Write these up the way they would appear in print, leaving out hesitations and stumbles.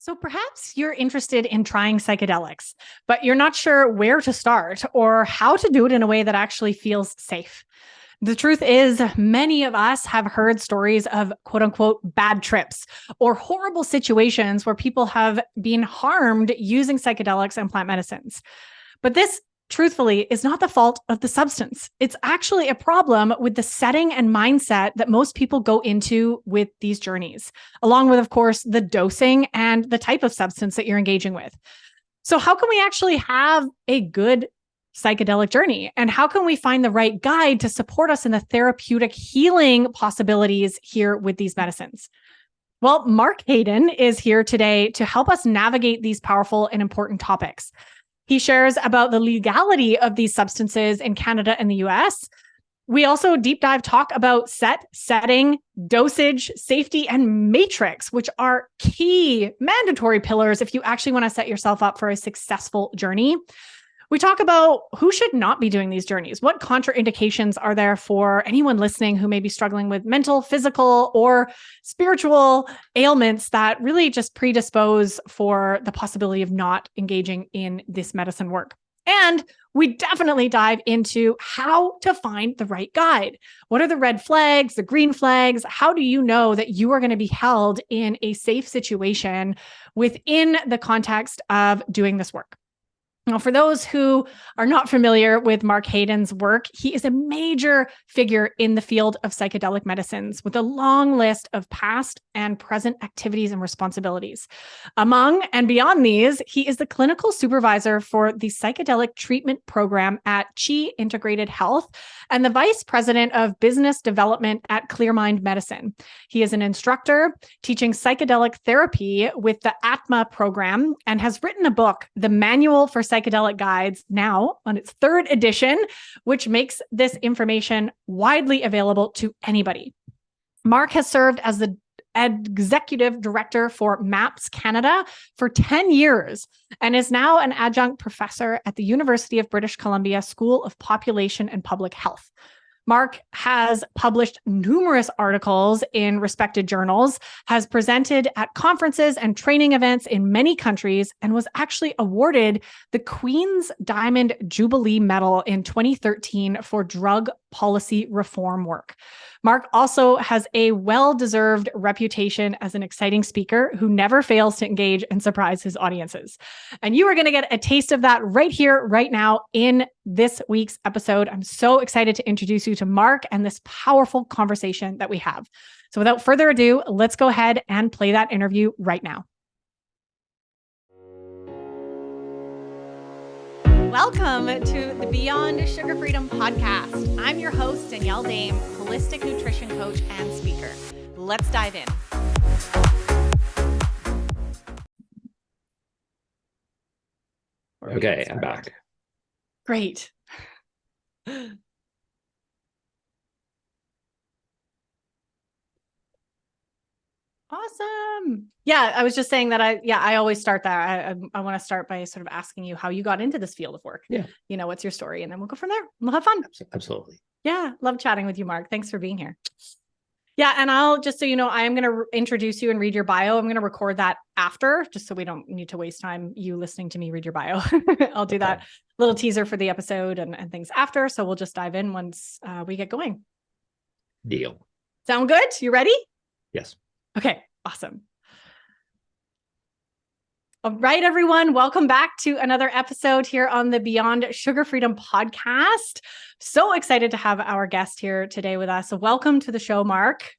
So perhaps you're interested in trying psychedelics, but you're not sure where to start or how to do it in a way that actually feels safe. The truth is, many of us have heard stories of quote unquote bad trips or horrible situations where people have been harmed using psychedelics and plant medicines. But this, truthfully, is not the fault of the substance. It's actually a problem with the setting and mindset that most people go into with these journeys, along with, of course, the dosing and the type of substance that you're engaging with. So, how can we actually have a good psychedelic journey? And how can we find the right guide to support us in the therapeutic healing possibilities here with these medicines? Well, Mark Haden is here today to help us navigate these powerful and important topics. He shares about the legality of these substances in Canada and the US. We also deep dive talk about setting, dosage, safety, and matrix, which are key mandatory pillars if you actually want to set yourself up for a successful journey. We talk about who should not be doing these journeys. What contraindications are there for anyone listening who may be struggling with mental, physical, or spiritual ailments that really just predispose for the possibility of not engaging in this medicine work? And we definitely dive into how to find the right guide. What are the red flags, the green flags? How do you know that you are going to be held in a safe situation within the context of doing this work? Now, for those who are not familiar with Mark Haden's work, he is a major figure in the field of psychedelic medicines with a long list of past and present activities and responsibilities. Among and beyond these, he is the clinical supervisor for the psychedelic treatment program at Chi Integrated Health and the vice president of business development at Clearmind Medicine. He is an instructor teaching psychedelic therapy with the ATMA program and has written a book, The Manual for Psychedelic Guides, now on its third edition, which makes this information widely available to anybody. Mark has served as the executive director for MAPS Canada for 10 years and is now an adjunct professor at the University of British Columbia School of Population and Public Health. Mark has published numerous articles in respected journals, has presented at conferences and training events in many countries, and was actually awarded the Queen's Diamond Jubilee Medal in 2013 for drug policy reform work. Mark also has a well-deserved reputation as an exciting speaker who never fails to engage and surprise his audiences. And you are going to get a taste of that right here, right now in this week's episode. I'm so excited to introduce you to Mark and this powerful conversation that we have. So without further ado, let's go ahead and play that interview right now. Welcome to the Beyond Sugar Freedom podcast. I'm your host, Danielle Dame, holistic nutrition coach and speaker. Let's dive in. Okay, I'm back. Great. Awesome. Yeah, I was just saying that I always start that. I want to start by sort of asking you how you got into this field of work. Yeah. You know, what's your story? And then we'll go from there. We'll have fun. Absolutely. Yeah. Love chatting with you, Mark. Thanks for being here. Yeah. And I'll just so you know, I am going to introduce you and read your bio. I'm going to record that after, just so we don't need to waste time you listening to me read your bio. I'll do that little teaser for the episode and things after. So we'll just dive in once we get going. Deal. Sound good? You ready? Yes. Okay, awesome. All right, everyone. Welcome back to another episode here on the Beyond Sugar Freedom podcast. So excited to have our guest here today with us. So welcome to the show, Mark.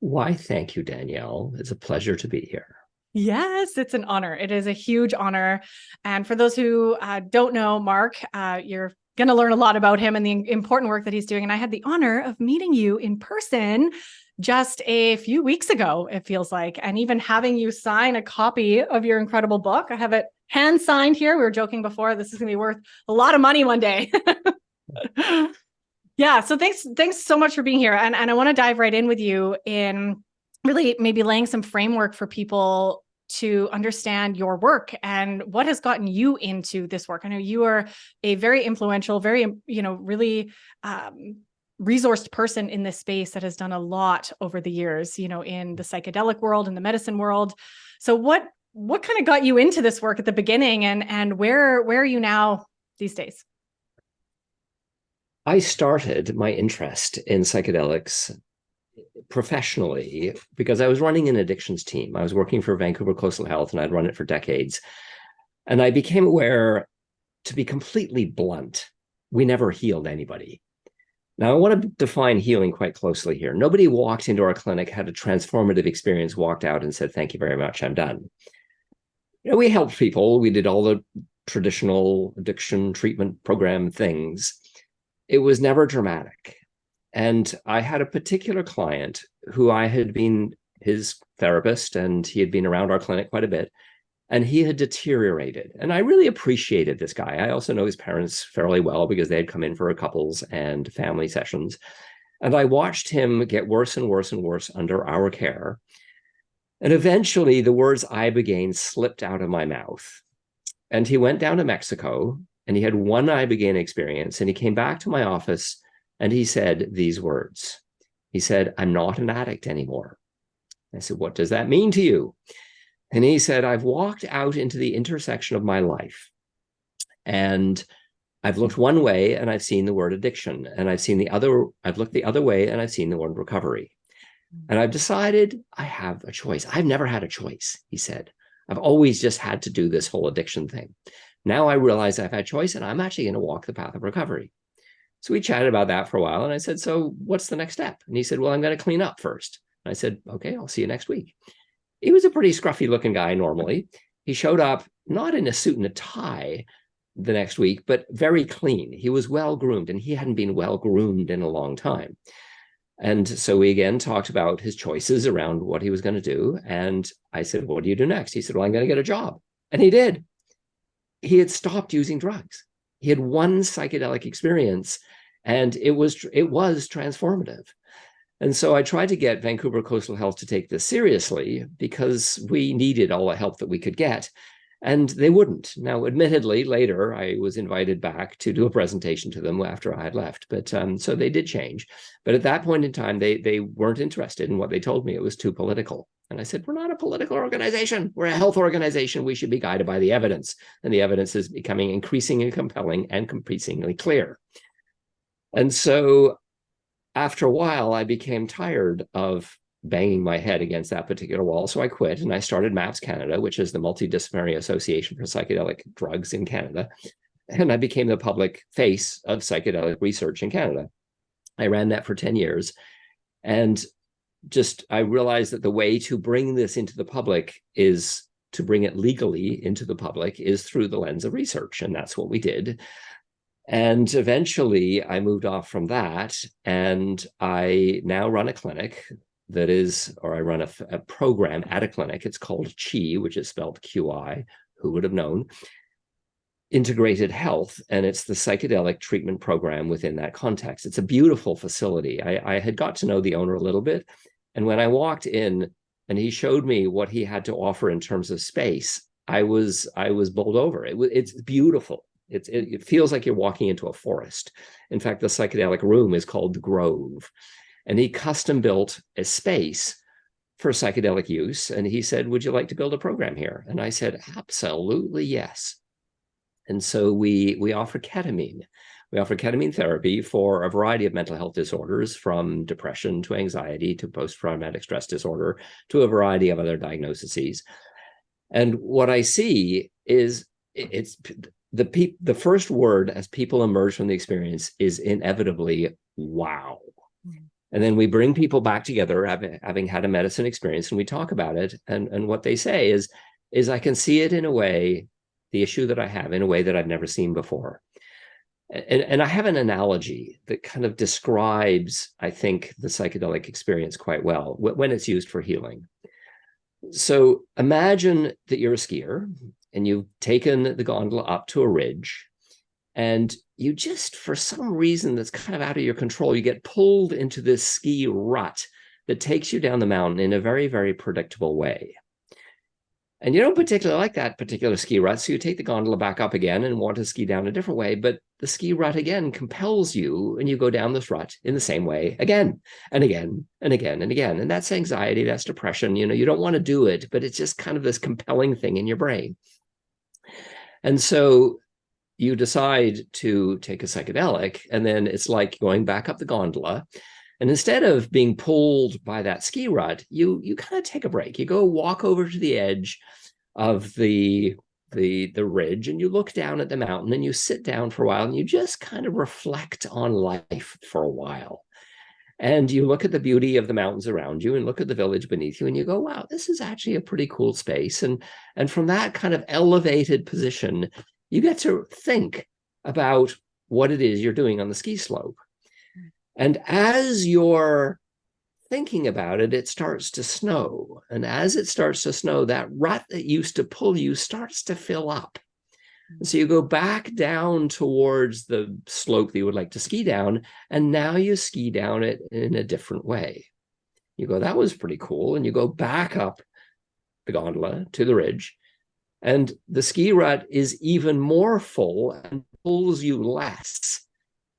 Why, thank you, Danielle. It's a pleasure to be here. Yes, it's an honor. It is a huge honor. And for those who don't know Mark, you're going to learn a lot about him and the important work that he's doing. And I had the honor of meeting you in person just a few weeks ago, it feels like, and even having you sign a copy of your incredible book. I have it hand signed here. We were joking before, this is going to be worth a lot of money one day. Yeah. So thanks so much for being here. And I want to dive right in with you in really maybe laying some framework for people to understand your work and what has gotten you into this work. I know you are a very influential, very, really resourced person in this space that has done a lot over the years, in the psychedelic world, in the medicine world. So what kind of got you into this work at the beginning, and where are you now these days? I started my interest in psychedelics professionally because I was running an addictions team. I was working for Vancouver Coastal Health, and I'd run it for decades. And I became aware, to be completely blunt, we never healed anybody. Now, I want to define healing quite closely here. Nobody walked into our clinic, had a transformative experience, walked out and said, "Thank you very much, I'm done." We helped people. We did all the traditional addiction treatment program things. It was never dramatic. And I had a particular client who I had been his therapist, and he had been around our clinic quite a bit, and he had deteriorated. And I really appreciated this guy. I also know his parents fairly well because they had come in for a couples and family sessions. And I watched him get worse and worse and worse under our care. And eventually the words ibogaine slipped out of my mouth. And he went down to Mexico, and he had one ibogaine experience, and he came back to my office and he said these words. He said, "I'm not an addict anymore." I said, "What does that mean to you?" And he said, "I've walked out into the intersection of my life, and I've looked one way and I've seen the word addiction, and I've looked the other way and I've seen the word recovery. And I've decided I have a choice. I've never had a choice," he said. "I've always just had to do this whole addiction thing. Now I realize I've had choice, and I'm actually going to walk the path of recovery." So we chatted about that for a while, and I said, "So what's the next step?" And he said, "Well, I'm going to clean up first." And I said, "Okay, I'll see you next week." He was a pretty scruffy looking guy normally. He showed up not in a suit and a tie the next week, but very clean. He was well groomed, and he hadn't been well groomed in a long time. And so we again talked about his choices around what he was going to do. And I said, "What do you do next?" He said, "Well, I'm going to get a job." And he did. He had stopped using drugs. He had one psychedelic experience, and it was transformative. And so I tried to get Vancouver Coastal Health to take this seriously because we needed all the help that we could get, and they wouldn't. Now, admittedly, later I was invited back to do a presentation to them after I had left, but so they did change. But at that point in time, they weren't interested in what they told me. It was too political. And I said, "We're not a political organization. We're a health organization. We should be guided by the evidence. And the evidence is becoming increasingly compelling and increasingly clear." And so after a while, I became tired of banging my head against that particular wall. So I quit, and I started MAPS Canada, which is the Multidisciplinary Association for Psychedelic Drugs in Canada. And I became the public face of psychedelic research in Canada. I ran that for 10 years. And I realized that the way to bring this into the public is to bring it legally into the public is through the lens of research. And that's what we did. And eventually I moved off from that, and I now run a clinic I run a program at a clinic. It's called CHI, which is spelled QI, who would have known, Integrated Health, and it's the psychedelic treatment program within that context. It's a beautiful facility. I had got to know the owner a little bit, and when I walked in and he showed me what he had to offer in terms of space, I was bowled over. It's beautiful. It feels like you're walking into a forest. In fact, the psychedelic room is called the Grove. And he custom built a space for psychedelic use. And he said, "Would you like to build a program here?" And I said, "Absolutely, yes." And so we offer ketamine. We offer ketamine therapy for a variety of mental health disorders, from depression to anxiety to post-traumatic stress disorder to a variety of other diagnoses. And what I see is it's the first word as people emerge from the experience is inevitably wow. Mm-hmm. And then we bring people back together, having had a medicine experience, and we talk about it. And what they say is I can see it in a way, the issue that I have, in a way that I've never seen before. And I have an analogy that kind of describes, I think, the psychedelic experience quite well when it's used for healing. So imagine that you're a skier and you've taken the gondola up to a ridge, and you just, for some reason that's kind of out of your control, you get pulled into this ski rut that takes you down the mountain in a very, very predictable way. And you don't particularly like that particular ski rut, so you take the gondola back up again and want to ski down a different way. But the ski rut again compels you, and you go down this rut in the same way again and again and again and again. And that's anxiety, that's depression. You don't want to do it, but it's just kind of this compelling thing in your brain. And so you decide to take a psychedelic, and then it's like going back up the gondola. And instead of being pulled by that ski rut, you kind of take a break. You go walk over to the edge of the ridge, and you look down at the mountain, and you sit down for a while, and you just kind of reflect on life for a while. And you look at the beauty of the mountains around you and look at the village beneath you, and you go, wow, this is actually a pretty cool space. And from that kind of elevated position, you get to think about what it is you're doing on the ski slope. And as you're thinking about it, it starts to snow. And as it starts to snow, that rut that used to pull you starts to fill up. And so you go back down towards the slope that you would like to ski down, and now you ski down it in a different way. You go, that was pretty cool. And you go back up the gondola to the ridge, and the ski rut is even more full and pulls you less.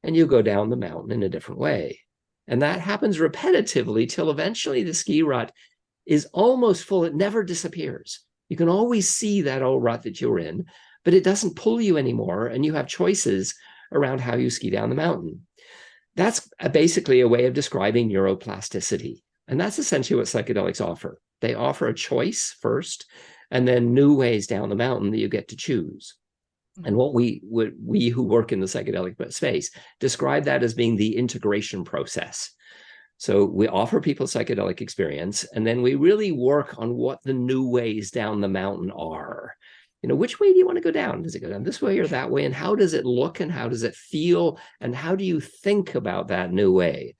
And you go down the mountain in a different way. And that happens repetitively till eventually the ski rut is almost full. It never disappears. You can always see that old rut that you're in, but it doesn't pull you anymore. And you have choices around how you ski down the mountain. That's basically a way of describing neuroplasticity. And that's essentially what psychedelics offer. They offer a choice first, and then new ways down the mountain that you get to choose. And what we who work in the psychedelic space describe that as being the integration process. So we offer people psychedelic experience, and then we really work on what the new ways down the mountain are. Which way do you want to go down? Does it go down this way or that way? And how does it look, and how does it feel? And how do you think about that new way?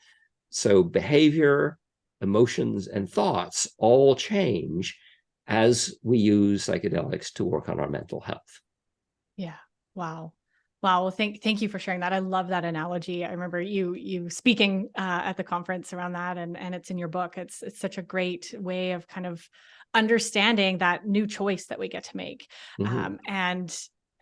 So behavior, emotions, and thoughts all change as we use psychedelics to work on our mental health. Yeah. Wow. Well, thank you for sharing that. I love that analogy. I remember you speaking at the conference around that, and it's in your book. It's such a great way of kind of understanding that new choice that we get to make,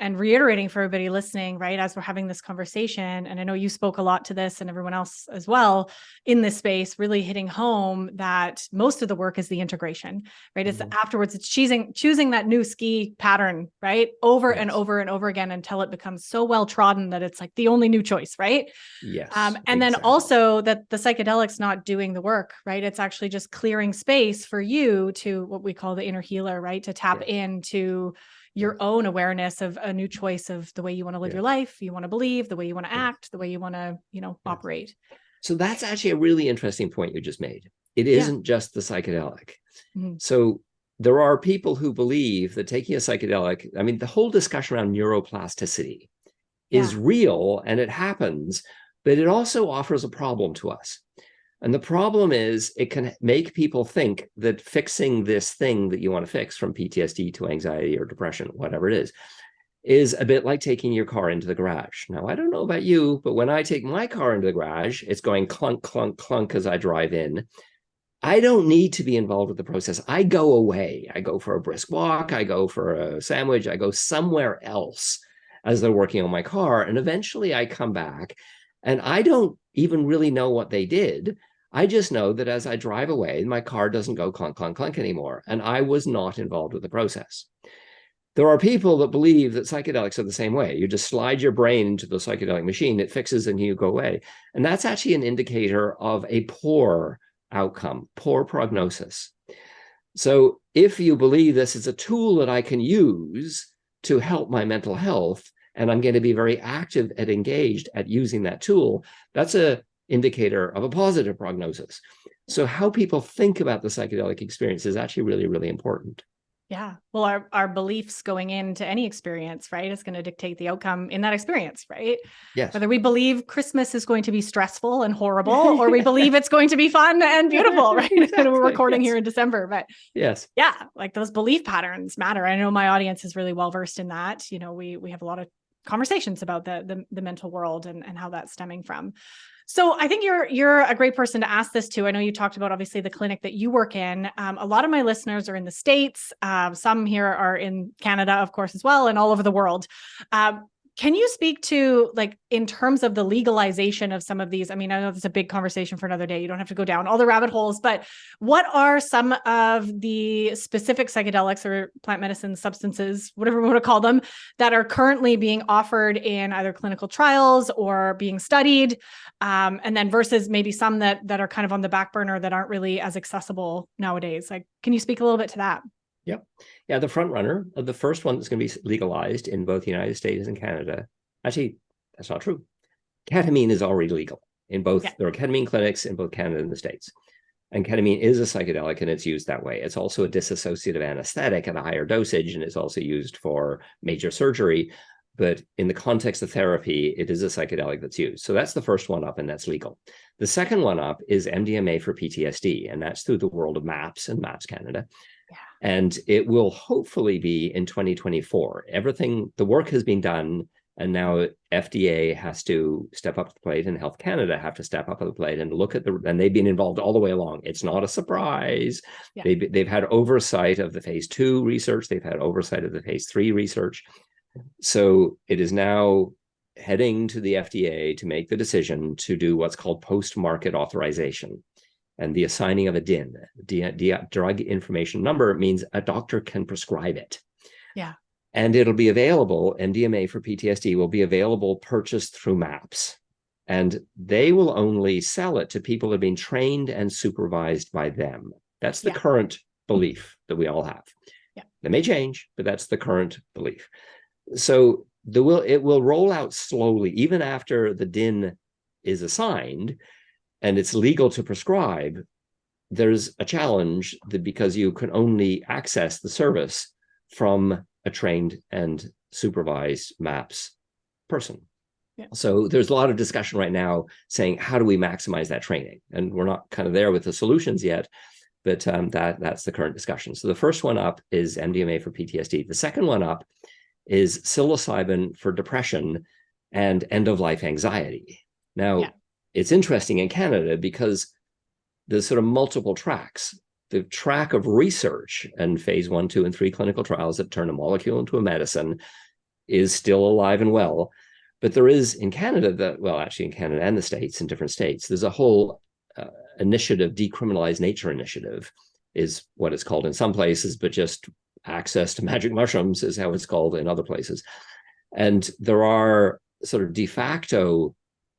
and reiterating for everybody listening, right, as we're having this conversation. And I know you spoke a lot to this, and everyone else as well in this space, really hitting home that most of the work is the integration, right? It's afterwards, it's choosing that new ski pattern, right? Over and over and over again until it becomes so well trodden that it's like the only new choice, right? Yes. And then also that the psychedelic's not doing the work, right? It's actually just clearing space for you to what we call the inner healer, right? To tap into your own awareness of a new choice of the way you want to live your life, you want to believe, the way you want to act, the way you want to, operate. So that's actually a really interesting point you just made. It isn't just the psychedelic. So there are people who believe that taking a psychedelic, I mean, the whole discussion around neuroplasticity is real and it happens, but it also offers a problem to us. And the problem is it can make people think that fixing this thing that you want to fix, from PTSD to anxiety or depression, whatever it is a bit like taking your car into the garage. Now, I don't know about you, but when I take my car into the garage, it's going clunk, clunk, clunk as I drive in. I don't need to be involved with the process. I go away. I go for a brisk walk. I go for a sandwich. I go somewhere else as they're working on my car. And eventually I come back, and I don't even really know what they did. I just know that as I drive away, my car doesn't go clunk, clunk, clunk anymore. And I was not involved with the process. There are people that believe that psychedelics are the same way. You just slide your brain into the psychedelic machine, it fixes, and you go away. And that's actually an indicator of a poor outcome, poor prognosis. So if you believe this is a tool that I can use to help my mental health, and I'm going to be very active and engaged at using that tool, that's a indicator of a positive prognosis. So how people think about the psychedelic experience is actually really, really important. Yeah. Well, our beliefs going into any experience, right, is going to dictate the outcome in that experience, right? Yes. Whether we believe Christmas is going to be stressful and horrible, or we believe it's going to be fun and beautiful, right? Exactly. And we're recording here in December, but yes. Yeah, like those belief patterns matter. I know my audience is really well versed in that. We have a lot of conversations about the mental world and how that's stemming from. So I think you're a great person to ask this to. I know you talked about obviously the clinic that you work in. A lot of my listeners are in the States. Some here are in Canada, of course, as well, and all over the world. Can you speak to, like, in terms of the legalization of some of these? I mean, I know it's a big conversation for another day. You don't have to go down all the rabbit holes, but what are some of the specific psychedelics or plant medicine substances, whatever we want to call them, that are currently being offered in either clinical trials or being studied? And then versus maybe some that are kind of on the back burner that aren't really as accessible nowadays. Like, can you speak a little bit to that? Yep. Yeah, the front runner of the first one that's going to be legalized in both the United States and Canada. Actually, that's not true. Ketamine is already legal in both. Yeah. There are ketamine clinics in both Canada and the States. And ketamine is a psychedelic, and it's used that way. It's also a dissociative anesthetic at a higher dosage, and it's also used for major surgery. But in the context of therapy, it is a psychedelic that's used. So that's the first one up, and that's legal. The second one up is MDMA for PTSD, and that's through the world of MAPS and MAPS Canada. And it will hopefully be in 2024. Everything, the work has been done, and now FDA has to step up to the plate, and Health Canada have to step up to the plate and look at and they've been involved all the way along. It's not a surprise. Yeah. They've had oversight of the phase 2 research. They've had oversight of the phase 3 research. So it is now heading to the FDA to make the decision to do what's called post-market authorization. And the assigning of a DIN, drug information number, means a doctor can prescribe it. Yeah. And it'll be available, MDMA for PTSD will be available purchased through MAPS. And they will only sell it to people who have been trained and supervised by them. That's the current belief that we all have. Yeah. That may change, but that's the current belief. So it will roll out slowly, even after the DIN is assigned and it's legal to prescribe. There's a challenge that because you can only access the service from a trained and supervised MAPS person. Yeah. So there's a lot of discussion right now saying, how do we maximize that training? And we're not kind of there with the solutions yet, but that's the current discussion. So the first one up is MDMA for PTSD. The second one up is psilocybin for depression and end-of-life anxiety. Now, it's interesting in Canada because there's sort of multiple tracks. The track of research and phase 1, 2, and 3 clinical trials that turn a molecule into a medicine is still alive and well. But there is in Canada, actually in Canada and the States, in different states, there's a whole initiative, Decriminalize Nature Initiative is what it's called in some places, but just access to magic mushrooms is how it's called in other places. And there are sort of de facto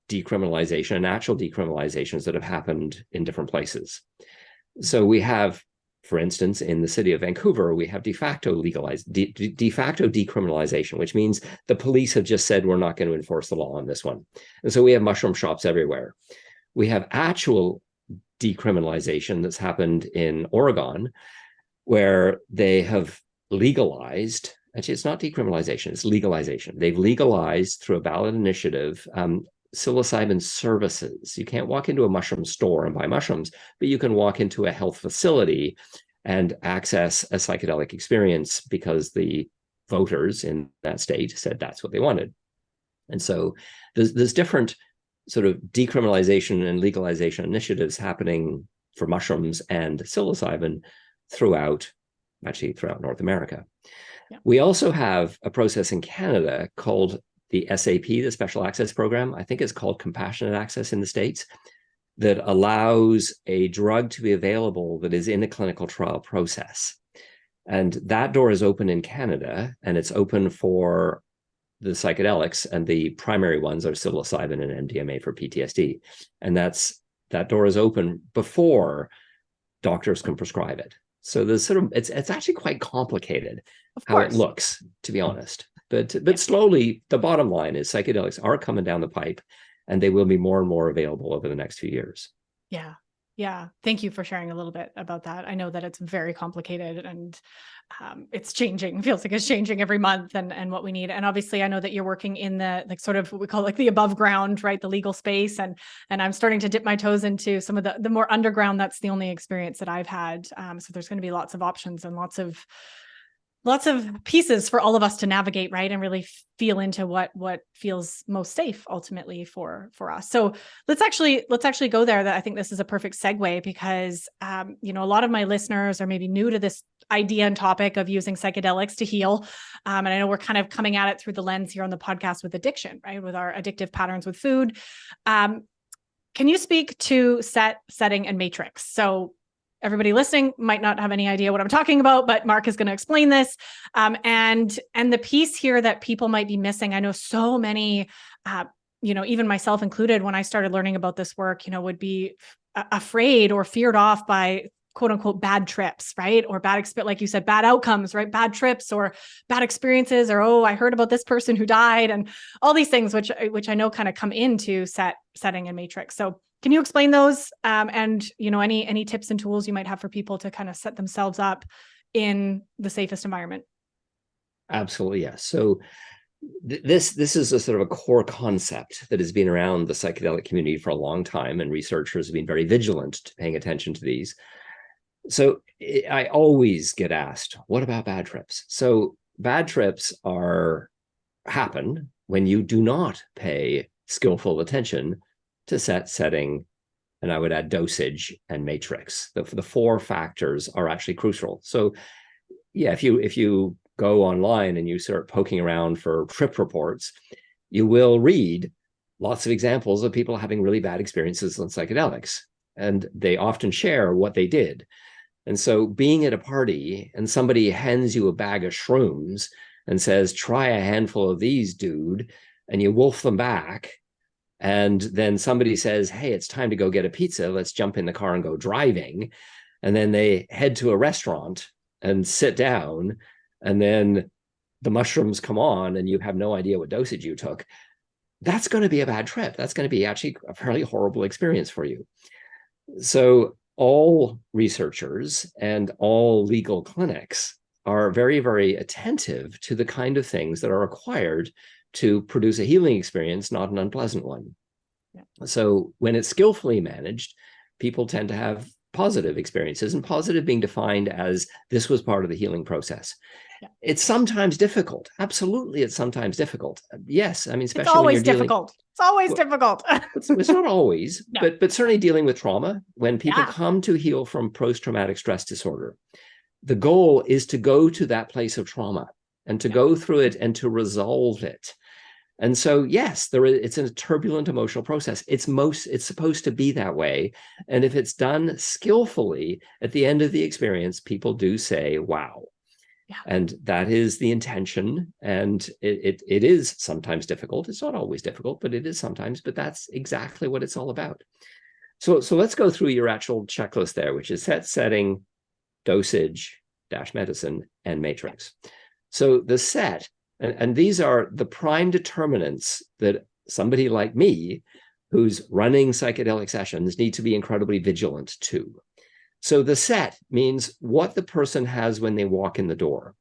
decriminalization and actual decriminalizations that have happened in different places. So we have, for instance, in the city of Vancouver, we have de facto decriminalization, which means the police have just said, we're not going to enforce the law on this one. And so we have mushroom shops everywhere. We have actual decriminalization that's happened in Oregon, where they have legalized, actually it's not decriminalization, it's legalization. They've legalized through a ballot initiative psilocybin services. You can't walk into a mushroom store and buy mushrooms, but you can walk into a health facility and access a psychedelic experience because the voters in that state said that's what they wanted. And so there's different sort of decriminalization and legalization initiatives happening for mushrooms and psilocybin throughout North America. Yeah. We also have a process in Canada called the SAP, the Special Access Program. I think it's called Compassionate Access in the States, that allows a drug to be available that is in a clinical trial process. And that door is open in Canada, and it's open for the psychedelics, and the primary ones are psilocybin and MDMA for PTSD. And that door is open before doctors can prescribe it. So there's sort of, it's actually quite complicated how it looks, to be honest. But slowly, the bottom line is psychedelics are coming down the pipe, and they will be more and more available over the next few years. Yeah. Yeah. Thank you for sharing a little bit about that. I know that it's very complicated, and it's changing. It feels like it's changing every month, and what we need. And obviously I know that you're working in the, like, sort of what we call like the above ground, right? The legal space. And I'm starting to dip my toes into some of the more underground. That's the only experience that I've had. So there's going to be lots of options and lots of Lots of pieces for all of us to navigate, right? And really feel into what feels most safe ultimately for us. So let's actually go there. That I think this is a perfect segue because a lot of my listeners are maybe new to this idea and topic of using psychedelics to heal. And I know we're kind of coming at it through the lens here on the podcast with addiction, right? With our addictive patterns with food. Can you speak to setting, and matrix? So everybody listening might not have any idea what I'm talking about, but Mark is going to explain this. And the piece here that people might be missing, I know so many, even myself included, when I started learning about this work, would be afraid or feared off by quote unquote bad trips, right? Or like you said, bad outcomes, right? Bad trips or bad experiences, or, oh, I heard about this person who died, and all these things, which I know kind of come into setting and matrix. So can you explain those? And any tips and tools you might have for people to kind of set themselves up in the safest environment? Absolutely, yes. So this is a sort of a core concept that has been around the psychedelic community for a long time, and researchers have been very vigilant to paying attention to these. So I always get asked, what about bad trips? So bad trips happen when you do not pay skillful attention to setting, and I would add dosage and matrix. The four factors are actually crucial. So yeah, if you go online and you start poking around for trip reports, you will read lots of examples of people having really bad experiences on psychedelics, and they often share what they did. And so being at a party and somebody hands you a bag of shrooms and says, try a handful of these, dude, and you wolf them back, and then somebody says, hey, it's time to go get a pizza, let's jump in the car and go driving, and then they head to a restaurant and sit down, and then the mushrooms come on and you have no idea what dosage you took, that's going to be a bad trip. That's going to be actually a fairly horrible experience for you. So all researchers and all legal clinics are very, very attentive to the kind of things that are required to produce a healing experience, not an unpleasant one. Yeah. So when it's skillfully managed, people tend to have positive experiences, and positive being defined as this was part of the healing process. Yeah. It's sometimes difficult. Absolutely, it's sometimes difficult. Yes, I mean, especially it's always when you're difficult. It's always difficult. It's not always, no. but certainly dealing with trauma. When people come to heal from post-traumatic stress disorder, the goal is to go to that place of trauma and to go through it and to resolve it. And so, yes, it's a turbulent emotional process. It's supposed to be that way. And if it's done skillfully, at the end of the experience, people do say, wow. Yeah. And that is the intention. And it is sometimes difficult. It's not always difficult, but it is sometimes. But that's exactly what it's all about. So let's go through your actual checklist there, which is setting, dosage, medicine, and matrix. So the set, and these are the prime determinants that somebody like me who's running psychedelic sessions need to be incredibly vigilant to. So the set means what the person has when they walk in the door.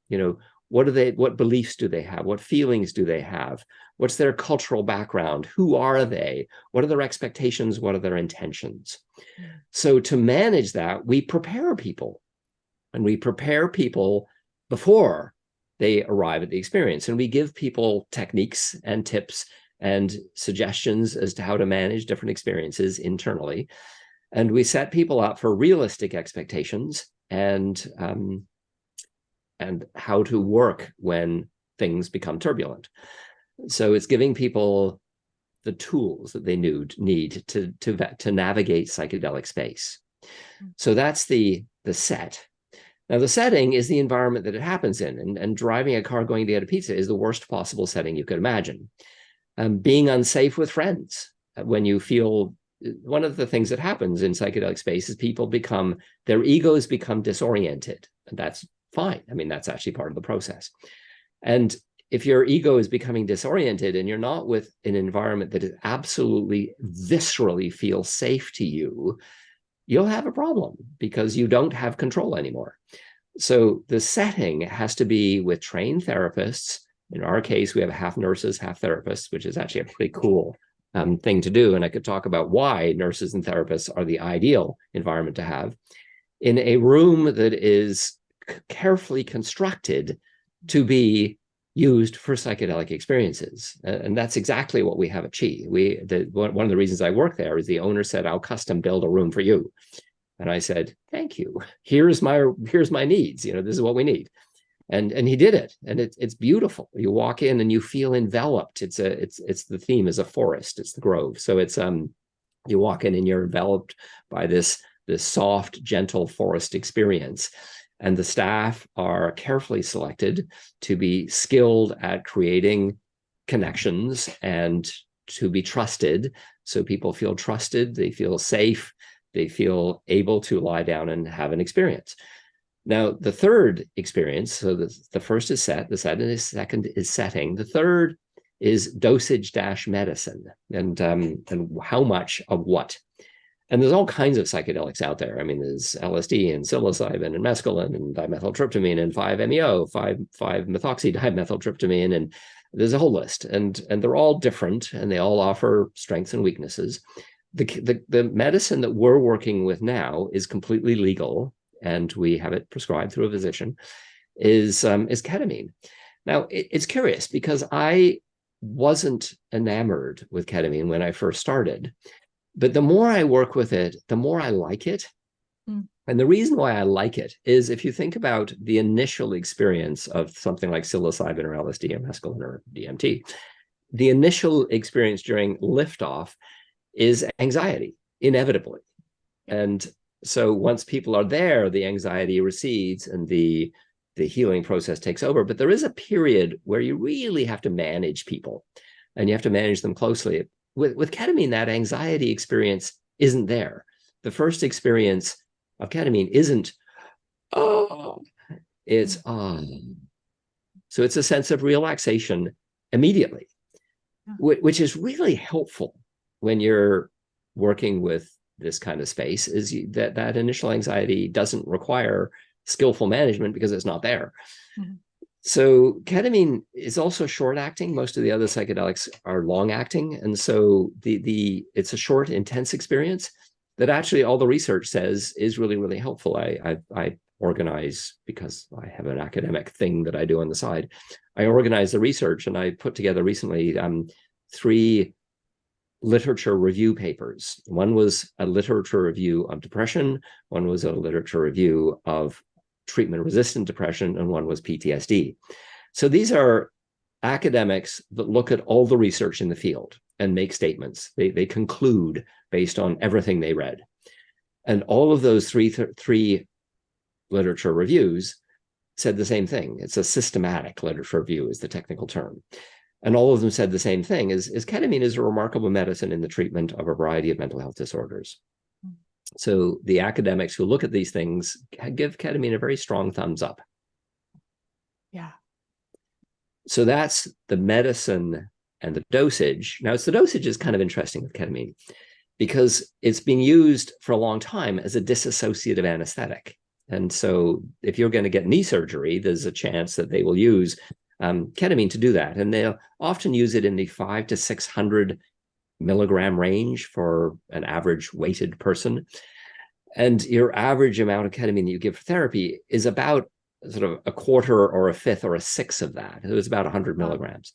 What beliefs do they have? What feelings do they have? What's their cultural background? Who are they? What are their expectations? What are their intentions? So to manage that, we prepare people. And we prepare people before they arrive at the experience. And we give people techniques and tips and suggestions as to how to manage different experiences internally. And we set people up for realistic expectations and how to work when things become turbulent. So it's giving people the tools that they need to navigate psychedelic space. So that's the set. Now, the setting is the environment that it happens in, and driving a car going to get a pizza is the worst possible setting you could imagine. Being unsafe with friends, when you feel, one of the things that happens in psychedelic space is their egos become disoriented, and that's fine. I mean, that's actually part of the process. And if your ego is becoming disoriented and you're not with an environment that is absolutely viscerally feels safe to you, you'll have a problem because you don't have control anymore. So the setting has to be with trained therapists. In our case, we have half nurses, half therapists, which is actually a pretty cool thing to do. And I could talk about why nurses and therapists are the ideal environment to have in a room that is carefully constructed to be used for psychedelic experiences. And that's exactly what we have at Chi. One of the reasons I work there is the owner said, I'll custom build a room for you. And I said, thank you. Here's my needs. This is what we need. And he did it. And it's beautiful. You walk in and you feel enveloped. It's the theme is a forest. It's the grove. So you walk in and you're enveloped by this soft, gentle forest experience. And the staff are carefully selected to be skilled at creating connections and to be trusted. So people feel trusted, they feel safe, they feel able to lie down and have an experience. Now, the third experience, so the first is set, the second is setting. The third is dosage-medicine and how much of what. And there's all kinds of psychedelics out there. I mean, there's LSD and psilocybin and mescaline and dimethyltryptamine and 5-MeO, 5-methoxy-dimethyltryptamine, and there's a whole list. And they're all different, and they all offer strengths and weaknesses. The medicine that we're working with now is completely legal, and we have it prescribed through a physician, is ketamine. Now, it's curious because I wasn't enamored with ketamine when I first started. But the more I work with it, the more I like it. Mm. And the reason why I like it is if you think about the initial experience of something like psilocybin or LSD or mescaline or DMT, the initial experience during liftoff is anxiety, inevitably. And so once people are there, the anxiety recedes and the healing process takes over. But there is a period where you really have to manage people and you have to manage them closely. With ketamine, that anxiety experience isn't there. The first experience of ketamine isn't, it's, So it's a sense of relaxation immediately, which is really helpful when you're working with this kind of space, is that initial anxiety doesn't require skillful management because it's not there. Mm-hmm. So ketamine is also short acting. Most of the other psychedelics are long acting. And so it's a short, intense experience that actually all the research says is really, really helpful. I organize, because I have an academic thing that I do on the side, I organize the research, and I put together recently 3 literature review papers. One was a literature review of depression, one was a literature review of treatment-resistant depression, and one was PTSD. So these are academics that look at all the research in the field and make statements. They conclude based on everything they read. And all of those three literature reviews said the same thing. It's a systematic literature review is the technical term. And all of them said the same thing, is ketamine is a remarkable medicine in the treatment of a variety of mental health disorders. So the academics who look at these things give ketamine a very strong thumbs up. Yeah. So that's the medicine and the dosage. Now, the dosage is kind of interesting with ketamine because it's being used for a long time as a dissociative anesthetic. And so if you're going to get knee surgery, there's a chance that they will use ketamine to do that. And they'll often use it in the 500 to 600 milligram range for an average weighted person. And your average amount of ketamine that you give for therapy is about sort of a quarter or a fifth or a sixth of that. It was about 100 milligrams.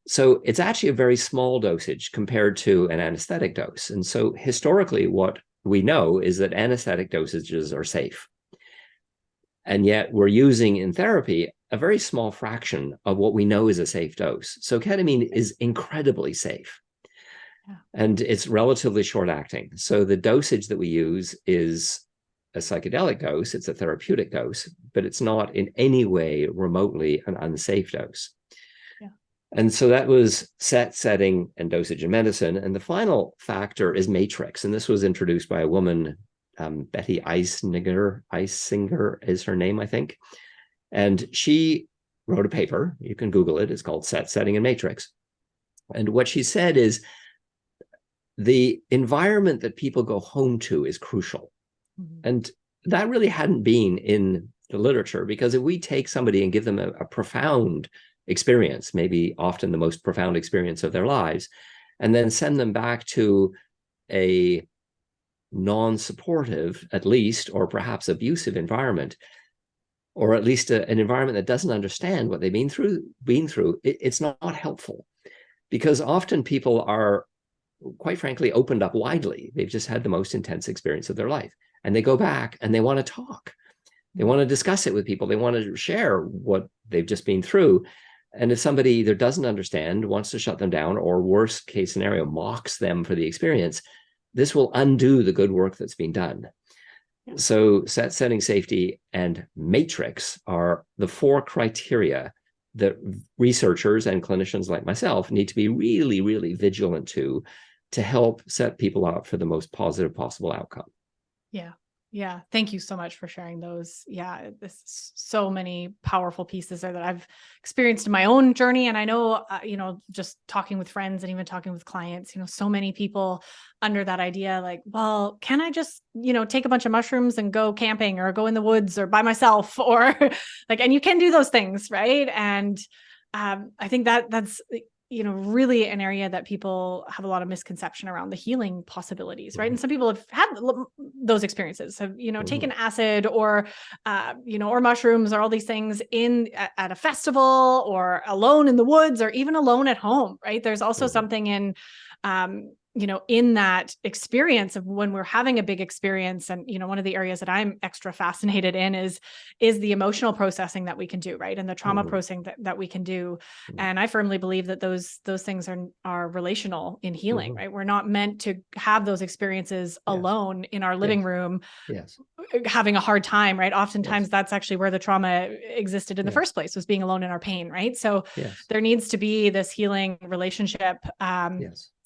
So it's actually a very small dosage compared to an anesthetic dose. And so historically, what we know is that anesthetic dosages are safe. And yet we're using in therapy a very small fraction of what we know is a safe dose. So ketamine is incredibly safe. And it's relatively short acting. So the dosage that we use is a psychedelic dose. It's a therapeutic dose, but it's not in any way remotely an unsafe dose. Yeah. And so that was setting, and dosage in medicine. And the final factor is matrix. And this was introduced by a woman, Betty Eisinger is her name, I think. And she wrote a paper. You can Google it. It's called Setting, and Matrix. And what she said is, the environment that people go home to is crucial. Mm-hmm. And that really hadn't been in the literature, because if we take somebody and give them a profound experience, maybe often the most profound experience of their lives, and then send them back to a non-supportive, at least, or perhaps abusive environment, or at least an environment that doesn't understand what they've been through, it's not helpful, because often people are, quite frankly, opened up widely. They've just had the most intense experience of their life, and they go back and they want to talk. They want to discuss it with people. They want to share what they've just been through. And if somebody either doesn't understand, wants to shut them down, or worst case scenario, mocks them for the experience, this will undo the good work that's been done. So setting, safety, and matrix are the 4 criteria that researchers and clinicians like myself need to be really, really vigilant to help set people up for the most positive possible outcome. Yeah. Yeah. Thank you so much for sharing those. Yeah. There's so many powerful pieces there that I've experienced in my own journey. And I know, just talking with friends and even talking with clients, so many people under that idea, like, well, can I just, take a bunch of mushrooms and go camping or go in the woods or by myself, or like, and you can do those things. Right. And I think that's, really an area that people have a lot of misconception around the healing possibilities, right? And some people have had those experiences, have, taken acid or, or mushrooms or all these things at a festival or alone in the woods or even alone at home, right? There's also something in, in that experience of when we're having a big experience. And, one of the areas that I'm extra fascinated in is the emotional processing that we can do, right? And the trauma processing that we can do. And I firmly believe that those things are relational in healing, right? We're not meant to have those experiences alone in our living room, having a hard time, right? Oftentimes that's actually where the trauma existed in the first place, was being alone in our pain, right? So there needs to be this healing relationship,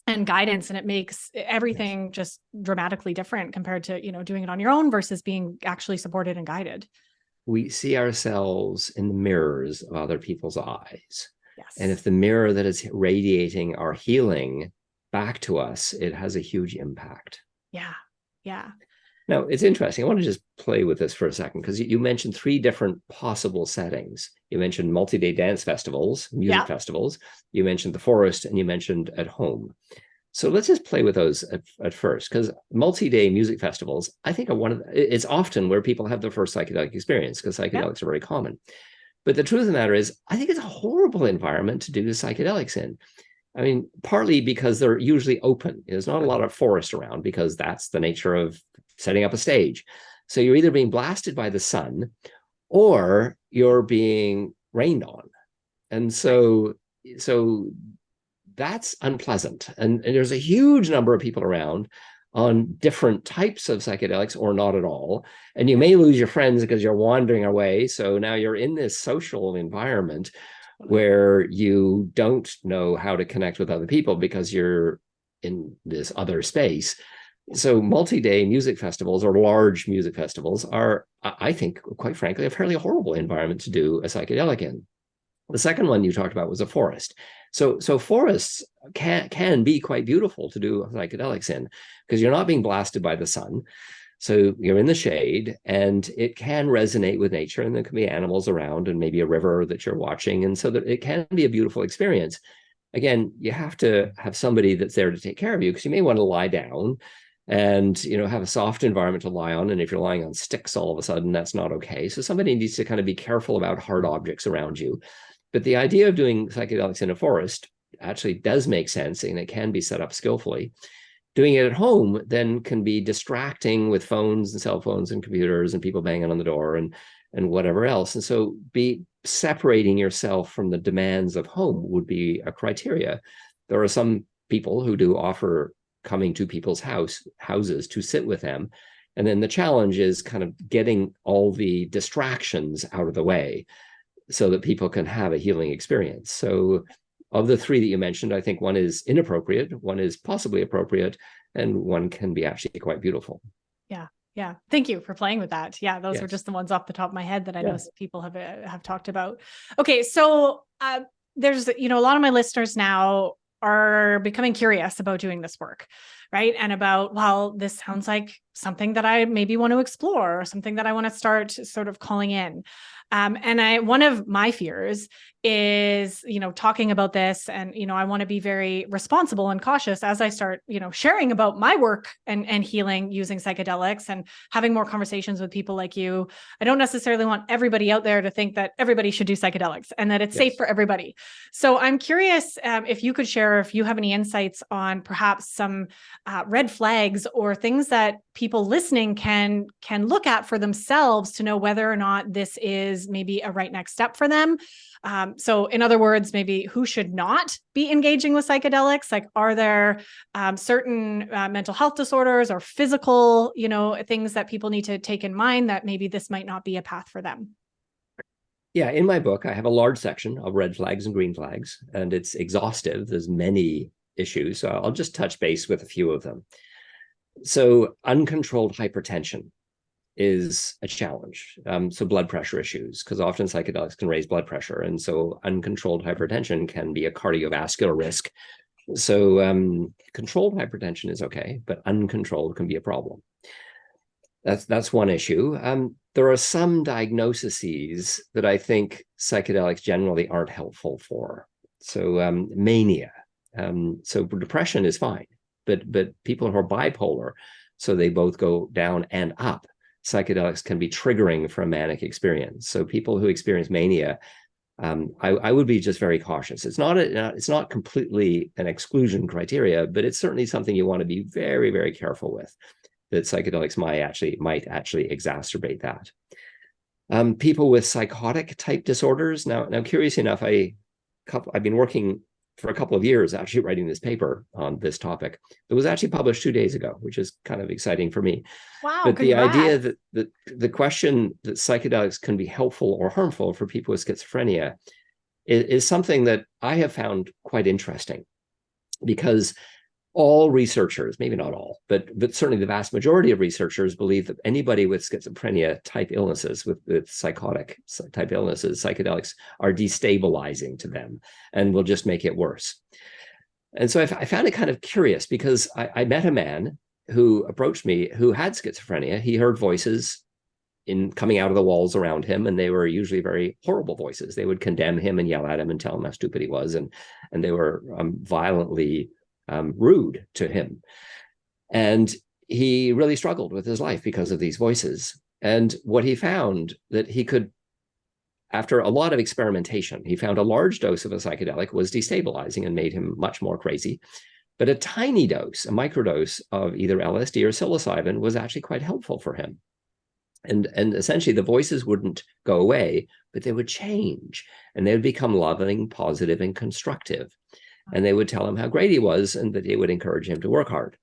and guidance. And it makes everything just dramatically different compared to, doing it on your own versus being actually supported and guided. We see ourselves in the mirrors of other people's eyes. Yes. And if the mirror that is radiating our healing back to us, it has a huge impact. Yeah. Yeah. Now, it's interesting. I want to just play with this for a second, because you mentioned 3 different possible settings. You mentioned multi-day dance festivals, music festivals. You mentioned the forest, and you mentioned at home. So let's just play with those at first, because multi-day music festivals, I think, are it's often where people have their first psychedelic experience, because psychedelics are very common. But the truth of the matter is, I think it's a horrible environment to do the psychedelics in. I mean, partly because they're usually open. There's not a lot of forest around, because that's the nature of setting up a stage. So you're either being blasted by the sun or you're being rained on. And so that's unpleasant. And there's a huge number of people around on different types of psychedelics or not at all. And you may lose your friends because you're wandering away. So now you're in this social environment where you don't know how to connect with other people because you're in this other space. So multi-day music festivals or large music festivals are, I think, quite frankly, a fairly horrible environment to do a psychedelic in. The second one you talked about was a forest. So forests can be quite beautiful to do psychedelics in, because you're not being blasted by the sun. So you're in the shade, and it can resonate with nature, and there can be animals around and maybe a river that you're watching. And so that it can be a beautiful experience. Again, you have to have somebody that's there to take care of you, because you may want to lie down and have a soft environment to lie on. And if you're lying on sticks all of a sudden, that's not okay. So somebody needs to kind of be careful about hard objects around you. But the idea of doing psychedelics in a forest actually does make sense, and it can be set up skillfully. Doing it at home then can be distracting with phones and cell phones and computers and people banging on the door and whatever else. And so be separating yourself from the demands of home would be a criteria. There are some people who do offer coming to people's houses to sit with them. And then the challenge is kind of getting all the distractions out of the way so that people can have a healing experience. So of the 3 that you mentioned, I think one is inappropriate, one is possibly appropriate, and one can be actually quite beautiful. Yeah. Yeah. Thank you for playing with that. Yeah. Those are just the ones off the top of my head that I know people have talked about. Okay. So there's, a lot of my listeners now are becoming curious about doing this work, right? And about, well, this sounds like something that I maybe want to explore, or something that I want to start sort of calling in. One of my fears is, talking about this, and, I want to be very responsible and cautious as I start, sharing about my work and healing using psychedelics and having more conversations with people like you. I don't necessarily want everybody out there to think that everybody should do psychedelics and that it's safe for everybody. So I'm curious if you could share, if you have any insights on perhaps some red flags or things that people listening can look at for themselves to know whether or not this is maybe a right next step for them. So in other words, maybe who should not be engaging with psychedelics? Like, are there certain mental health disorders or physical, things that people need to take in mind that maybe this might not be a path for them? Yeah, in my book, I have a large section of red flags and green flags, and it's exhaustive. There's many issues, so I'll just touch base with a few of them. So uncontrolled hypertension is a challenge. So blood pressure issues, because often psychedelics can raise blood pressure. And so uncontrolled hypertension can be a cardiovascular risk. So controlled hypertension is okay, but uncontrolled can be a problem. That's one issue. There are some diagnoses that I think psychedelics generally aren't helpful for. So mania. So depression is fine, but people who are bipolar, so they both go down and up, psychedelics can be triggering for a manic experience. So people who experience mania, I would be just very cautious. It's not completely an exclusion criteria, but it's certainly something you want to be very, very careful with, that psychedelics might actually exacerbate that. People with psychotic type disorders. Now, curiously enough, I've been working for a couple of years actually writing this paper on this topic. It was actually published 2 days ago, which is kind of exciting for me. Wow, but congrats. The idea that the question that psychedelics can be helpful or harmful for people with schizophrenia is something that I have found quite interesting, because all researchers, maybe not all, but certainly the vast majority of researchers believe that anybody with schizophrenia type illnesses, with psychotic type illnesses, psychedelics are destabilizing to them and will just make it worse. And so I found it kind of curious, because I met a man who approached me who had schizophrenia. He heard voices coming out of the walls around him, and they were usually very horrible voices. They would condemn him and yell at him and tell him how stupid he was, and they were violently rude to him. And he really struggled with his life because of these voices. And what he found, that he could, after a lot of experimentation, he found a large dose of a psychedelic was destabilizing and made him much more crazy. But a tiny dose, a microdose of either LSD or psilocybin was actually quite helpful for him. And essentially the voices wouldn't go away, but they would change, and they would become loving, positive, and constructive. And they would tell him how great he was, and that they would encourage him to work hard.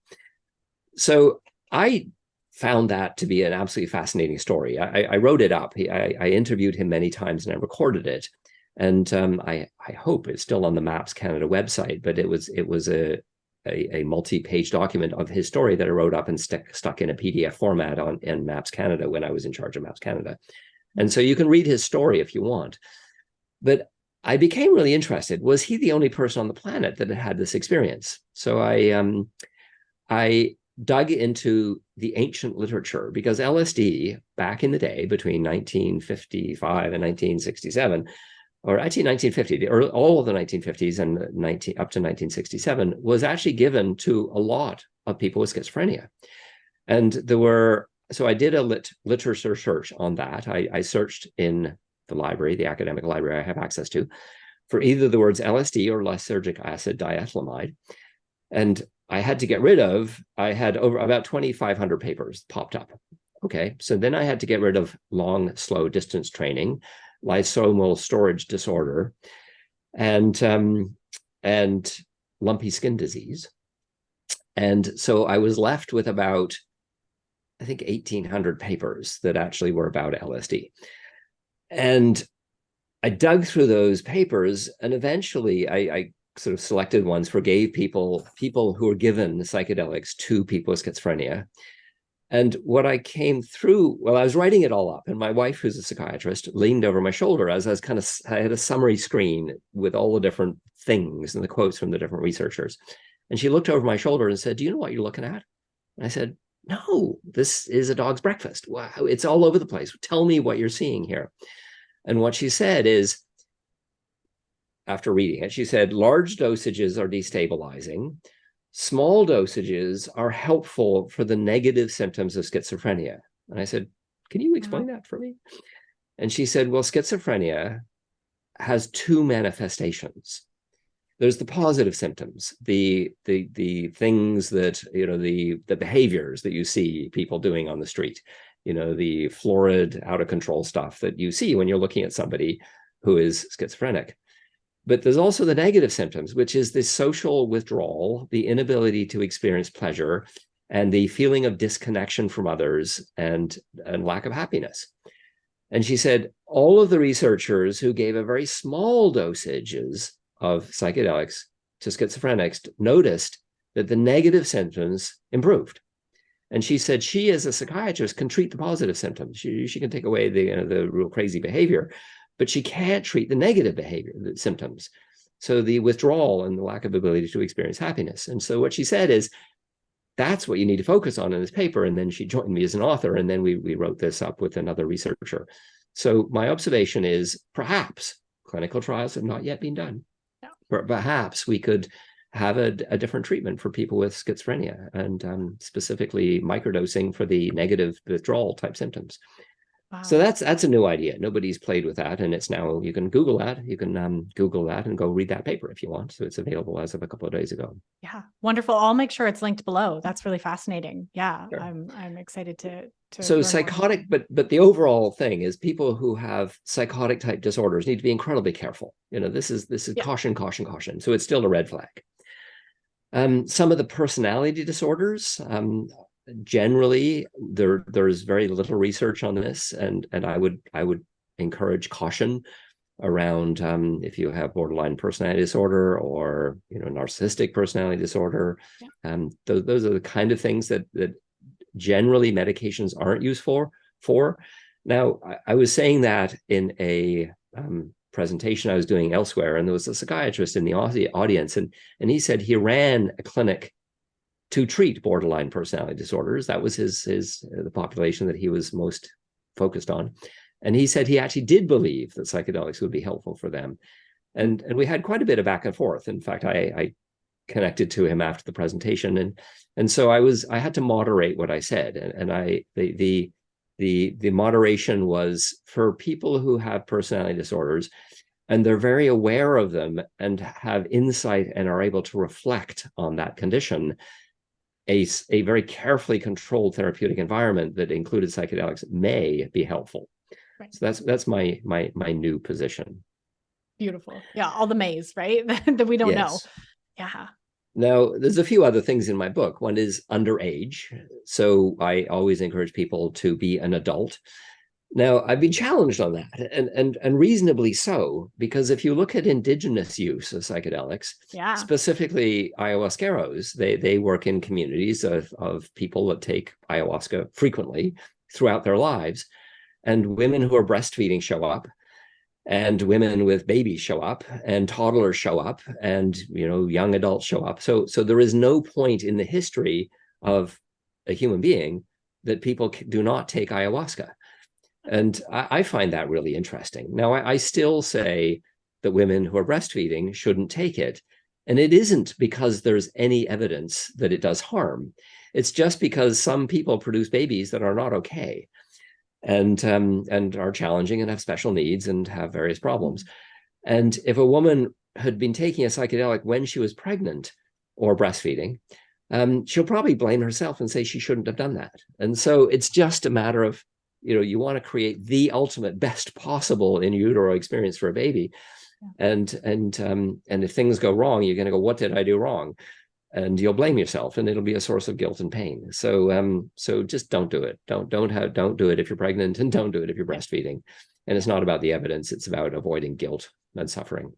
So I found that to be an absolutely fascinating story. I wrote it up. I interviewed him many times, and I recorded it. And I hope it's still on the MAPS Canada website, but it was a multi-page document of his story that I wrote up and stuck in a PDF format in MAPS Canada when I was in charge of MAPS Canada. And so you can read his story if you want. But I became really interested. Was he the only person on the planet that had had this experience? So I dug into the ancient literature, because LSD back in the day, between 1955 and 1967, or actually 1950, all of the 1950s and up to 1967, was actually given to a lot of people with schizophrenia. And so I did a literature search on that. I searched in the library, the academic library I have access to, for either the words LSD or lysergic acid diethylamide. And I had to get rid of, I had over about 2,500 papers popped up. Okay, so then I had to get rid of long, slow distance training, lysosomal storage disorder, and lumpy skin disease. And so I was left with about, I think, 1,800 papers that actually were about LSD. And I dug through those papers, and eventually I sort of selected ones, forgave people who were given psychedelics to people with schizophrenia. And what I came through, well, I was writing it all up, and my wife, who's a psychiatrist, leaned over my shoulder as I had a summary screen with all the different things and the quotes from the different researchers. And she looked over my shoulder and said, "Do you know what you're looking at?" And I said, "No, this is a dog's breakfast. Wow, it's all over the place. Tell me what you're seeing here." And what she said is, after reading it, she said, "Large dosages are destabilizing. Small dosages are helpful for the negative symptoms of schizophrenia." And I said, "Can you explain that for me?" And she said, "Well, schizophrenia has two manifestations. There's the positive symptoms, the things that, the behaviors that you see people doing on the street, the florid, out of control stuff that you see when you're looking at somebody who is schizophrenic. But there's also the negative symptoms, which is the social withdrawal, the inability to experience pleasure, and the feeling of disconnection from others, and lack of happiness." And she said, all of the researchers who gave a very small dosages of psychedelics to schizophrenics noticed that the negative symptoms improved. And she said she, as a psychiatrist, can treat the positive symptoms. She can take away the real crazy behavior, but she can't treat the negative behavior, the symptoms. So the withdrawal and the lack of ability to experience happiness. And so what she said is, that's what you need to focus on in this paper. And then she joined me as an author, and then we wrote this up with another researcher. So my observation is, perhaps clinical trials have not yet been done. Yeah. But perhaps we could have a different treatment for people with schizophrenia, and specifically microdosing for the negative withdrawal type symptoms. Wow. So that's a new idea. Nobody's played with that, and it's now, you can Google that. You can Google that and go read that paper if you want. So it's available as of a couple of days ago. Yeah, wonderful. I'll make sure it's linked below. That's really fascinating. Yeah, sure. I'm excited to so psychotic, but the overall thing is, people who have psychotic type disorders need to be incredibly careful. This is yeah. Caution, caution, caution. So it's still a red flag. Some of the personality disorders, generally there's very little research on this, and I would encourage caution around if you have borderline personality disorder or narcissistic personality disorder. Yeah. Those are the kind of things that generally medications aren't used for. Now, I was saying that in a presentation I was doing elsewhere, and there was a psychiatrist in the audience, and he said he ran a clinic to treat borderline personality disorders. That was the population that he was most focused on. And he said he actually did believe that psychedelics would be helpful for them. And we had quite a bit of back and forth. In fact, I connected to him after the presentation. And so I had to moderate what I said. And the moderation was, for people who have personality disorders, and they're very aware of them and have insight and are able to reflect on that condition, a very carefully controlled therapeutic environment that included psychedelics may be helpful. Right. So that's my new position. Beautiful. Yeah, all the maze, right? that we don't know. Yeah. Now, there's a few other things in my book. One is underage. So I always encourage people to be an adult. Now, I've been challenged on that, and reasonably so, because if you look at indigenous use of psychedelics, yeah, specifically ayahuasqueros, they work in communities of people that take ayahuasca frequently throughout their lives, and women who are breastfeeding show up, and women with babies show up, and toddlers show up, and young adults show up. So there is no point in the history of a human being that people do not take ayahuasca. And I find that really interesting. Now, I still say that women who are breastfeeding shouldn't take it. And it isn't because there's any evidence that it does harm. It's just because some people produce babies that are not okay, and are challenging and have special needs and have various problems. And if a woman had been taking a psychedelic when she was pregnant or breastfeeding, she'll probably blame herself and say she shouldn't have done that. And so it's just a matter of, you want to create the ultimate best possible in utero experience for a baby. Yeah. And if things go wrong, you're going to go, what did I do wrong? And you'll blame yourself, and it'll be a source of guilt and pain. So just don't do it. Don't do it if you're pregnant, and don't do it if you're breastfeeding. And it's not about the evidence. It's about avoiding guilt and suffering.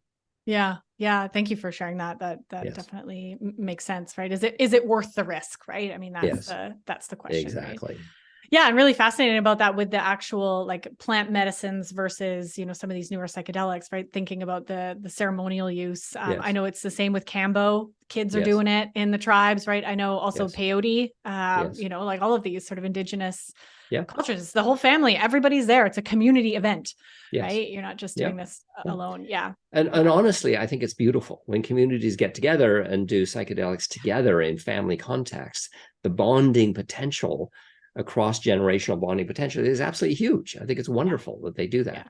Yeah. Yeah. Thank you for sharing that. That yes. Definitely makes sense, right? Is it worth the risk, right? I mean, that's the question. Exactly. Right? Yeah, I'm really fascinated about that with the actual like plant medicines versus, some of these newer psychedelics, right? Thinking about the ceremonial use. I Yes, know it's the same with Cambo. Kids are yes, doing it in the tribes, right? I know also yes, peyote, yes, like all of these sort of indigenous yeah, cultures, the whole family, everybody's there. It's a community event, yes, right? You're not just yeah, doing this yeah. alone. Yeah. And honestly, I think it's beautiful when communities get together and do psychedelics together in family contexts. The bonding potential, across generational bonding potential, is absolutely huge. I think it's Yeah. wonderful that they do Yeah. that.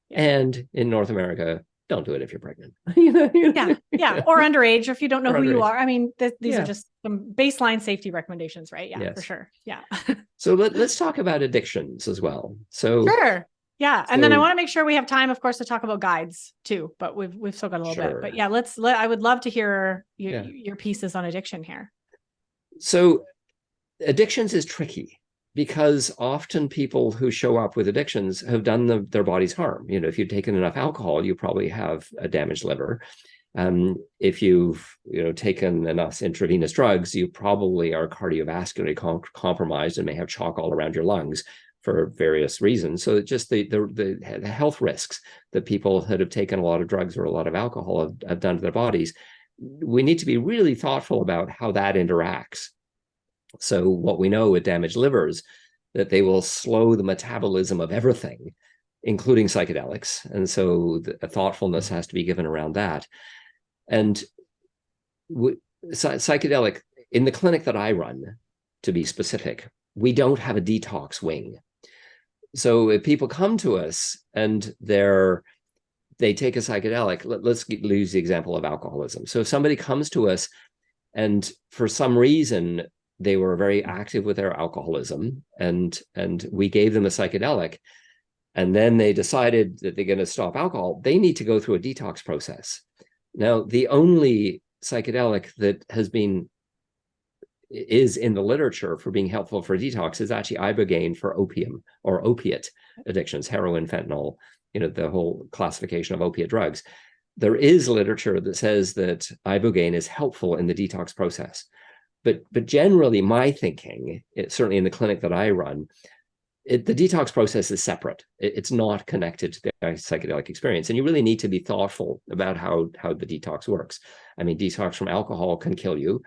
Yeah. And in North America, don't do it if you're pregnant. Yeah. Yeah. Or underage, or if you don't know Or who you underage. are. I mean, these are Yeah. just some baseline safety recommendations, right? Yeah, for Yes. sure. Yeah. So let's talk about addictions as well. Sure. Yeah. And then I So want to make sure we have time, of course, to talk about guides too, but we've still got a little bit. But sure. yeah, I would love to hear Yeah. your pieces on addiction here. So addictions is tricky because often people who show up with addictions have done their bodies harm. If you've taken enough alcohol, you probably have a damaged liver. If you've taken enough intravenous drugs, you probably are cardiovascularly compromised and may have chalk all around your lungs for various reasons. So just the health risks that people that have taken a lot of drugs or a lot of alcohol have done to their bodies, we need to be really thoughtful about how that interacts. So what we know with damaged livers, that they will slow the metabolism of everything, including psychedelics. And so a thoughtfulness has to be given around that. And psychedelic, in the clinic that I run, to be specific, we don't have a detox wing. So if people come to us and they take a psychedelic, let's use the example of alcoholism. So if somebody comes to us and for some reason they were very active with their alcoholism, and we gave them a psychedelic, and then they decided that they're going to stop alcohol, they need to go through a detox process. Now, the only psychedelic that is in the literature for being helpful for detox is actually ibogaine for opium or opiate addictions, heroin, fentanyl, the whole classification of opiate drugs. There is literature that says that ibogaine is helpful in the detox process. But generally, my thinking, certainly in the clinic that I run, the detox process is separate. It's not connected to the psychedelic experience. And you really need to be thoughtful about how the detox works. I mean, detox from alcohol can kill you.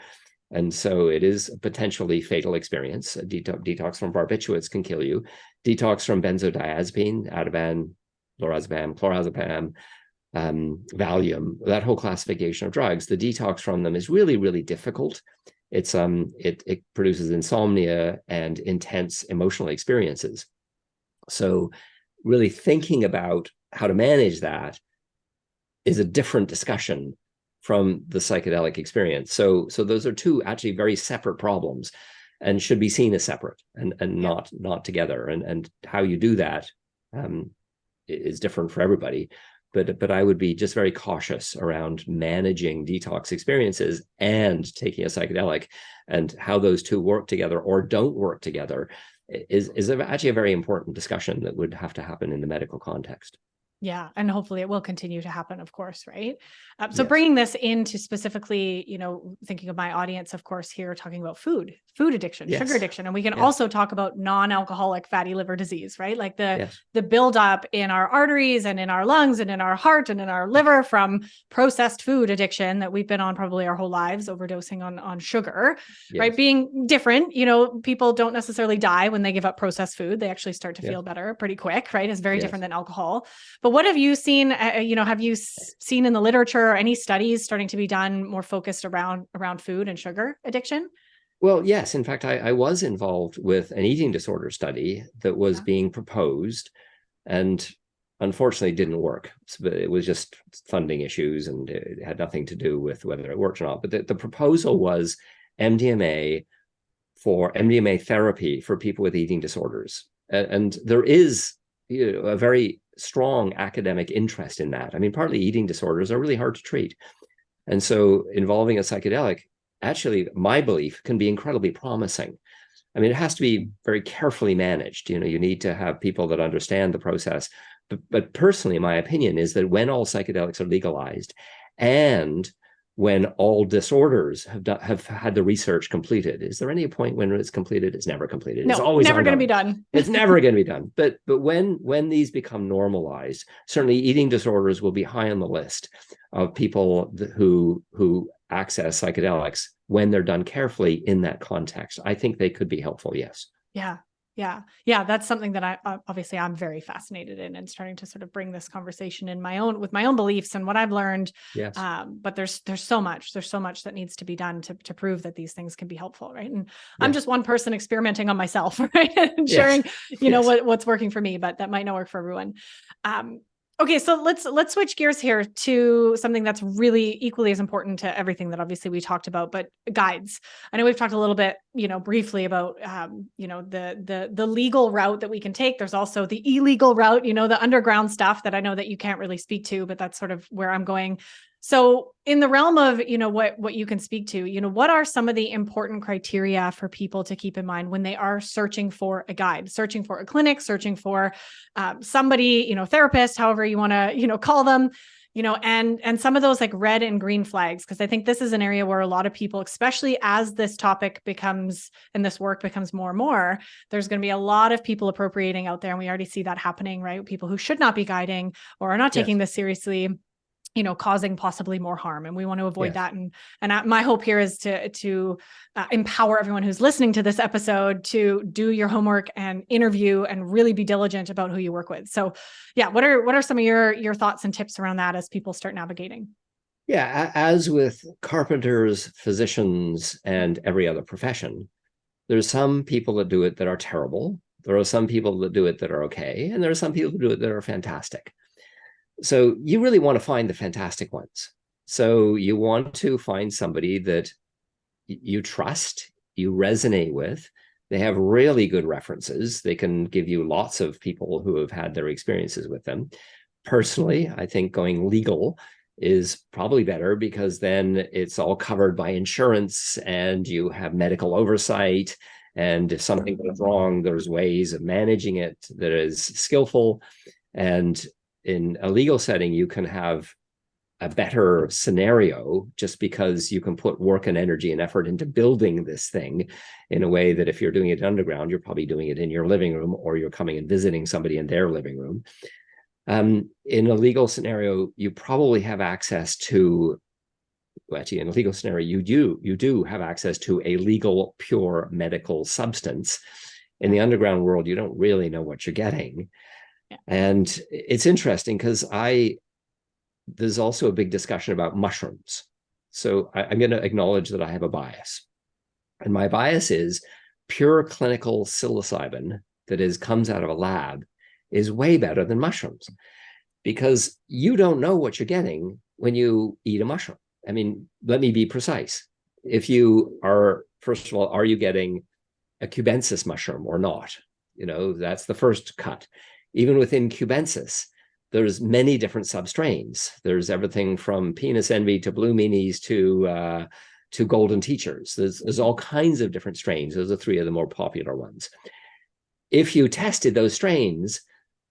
And so it is a potentially fatal experience. Detox from barbiturates can kill you. Detox from benzodiazepine, Ativan, lorazepam, clorazepam, Valium, that whole classification of drugs, the detox from them is really, really difficult. It produces insomnia and intense emotional experiences. So really thinking about how to manage that is a different discussion from the psychedelic experience. So those are two actually very separate problems and should be seen as separate and Yeah. not together. And how you do that is different for everybody. But I would be just very cautious around managing detox experiences and taking a psychedelic, and how those two work together or don't work together is actually a very important discussion that would have to happen in the medical context. Yeah. And hopefully it will continue to happen, of course, right? So Yes. bringing this into specifically, thinking of my audience, of course, here talking about food addiction, sugar Yes. addiction. And we can Yes. also talk about non-alcoholic fatty liver disease, right? Like Yes. the buildup in our arteries and in our lungs and in our heart and in our liver from processed food addiction that we've been on probably our whole lives, overdosing on sugar, Yes. right? Being different, people don't necessarily die when they give up processed food. They actually start to feel better pretty quick, right? It's very different than alcohol. But what have you seen, have you seen in the literature any studies starting to be done more focused around food and sugar addiction? Well, yes. In fact, I was involved with an eating disorder study that was being proposed and unfortunately didn't work. So it was just funding issues and it had nothing to do with whether it worked or not. But the proposal was MDMA therapy for people with eating disorders. And there is a very strong academic interest in that. I mean, partly eating disorders are really hard to treat. And so involving a psychedelic, actually, my belief, can be incredibly promising. I mean, it has to be very carefully managed. You need to have people that understand the process. But personally, my opinion is that when all psychedelics are legalized and when all disorders have had the research completed. Is there any point when it's completed? It's never completed. No, it's always never going to be ongoing. done. It's never going to be done. But when these become normalized, certainly eating disorders will be high on the list of people who access psychedelics when they're done carefully in that context. I think they could be helpful. Yes. Yeah. Yeah. That's something that I'm very fascinated in, and starting to sort of bring this conversation in with my own beliefs and what I've learned. Yes. But there's so much that needs to be done to prove that these things can be helpful. Right. And Yeah. I'm just one person experimenting on myself, right. And sharing, what's working for me, but that might not work for everyone. Okay, so let's switch gears here to something that's really equally as important to everything that obviously we talked about, but guides. I know we've talked a little bit, briefly about, the legal route that we can take. There's also the illegal route, the underground stuff that I know that you can't really speak to, but that's sort of where I'm going. So in the realm of, what you can speak to, what are some of the important criteria for people to keep in mind when they are searching for a guide, searching for a clinic, searching for somebody, therapist, however you want to, call them, and some of those like red and green flags? Because I think this is an area where a lot of people, especially as this topic becomes and this work becomes more and more, there's going to be a lot of people appropriating out there. And we already see that happening, right? People who should not be guiding or are not taking this seriously, causing possibly more harm. And we want to avoid that. And my hope here is to empower everyone who's listening to this episode to do your homework and interview and really be diligent about who you work with. So yeah, what are some of your thoughts and tips around that as people start navigating? Yeah, as with carpenters, physicians, and every other profession, there's some people that do it that are terrible. There are some people that do it that are okay. And there are some people who do it that are fantastic. So you really want to find the fantastic ones. So you want to find somebody that you trust, you resonate with. They have really good references. They can give you lots of people who have had their experiences with them. Personally, I think going legal is probably better, because then it's all covered by insurance and you have medical oversight. And if something goes wrong, there's ways of managing it that is skillful. And in a legal setting, you can have a better scenario just because you can put work and energy and effort into building this thing in a way that if you're doing it underground, you're probably doing it in your living room, or you're coming and visiting somebody in their living room. In a legal scenario, you probably have access to, well, actually, in a legal scenario, you do have access to a legal, pure medical substance. In the underground world, you don't really know what you're getting. Yeah. And it's interesting because there's also a big discussion about mushrooms. So I'm going to acknowledge that I have a bias. And my bias is pure clinical psilocybin that comes out of a lab is way better than mushrooms, because you don't know what you're getting when you eat a mushroom. I mean, let me be precise. If you are, first of all, are you getting a cubensis mushroom or not? That's the first cut. Even within cubensis, there's many different substrains. There's everything from penis envy to blue meanies to golden teachers. There's all kinds of different strains. Those are three of the more popular ones. If you tested those strains,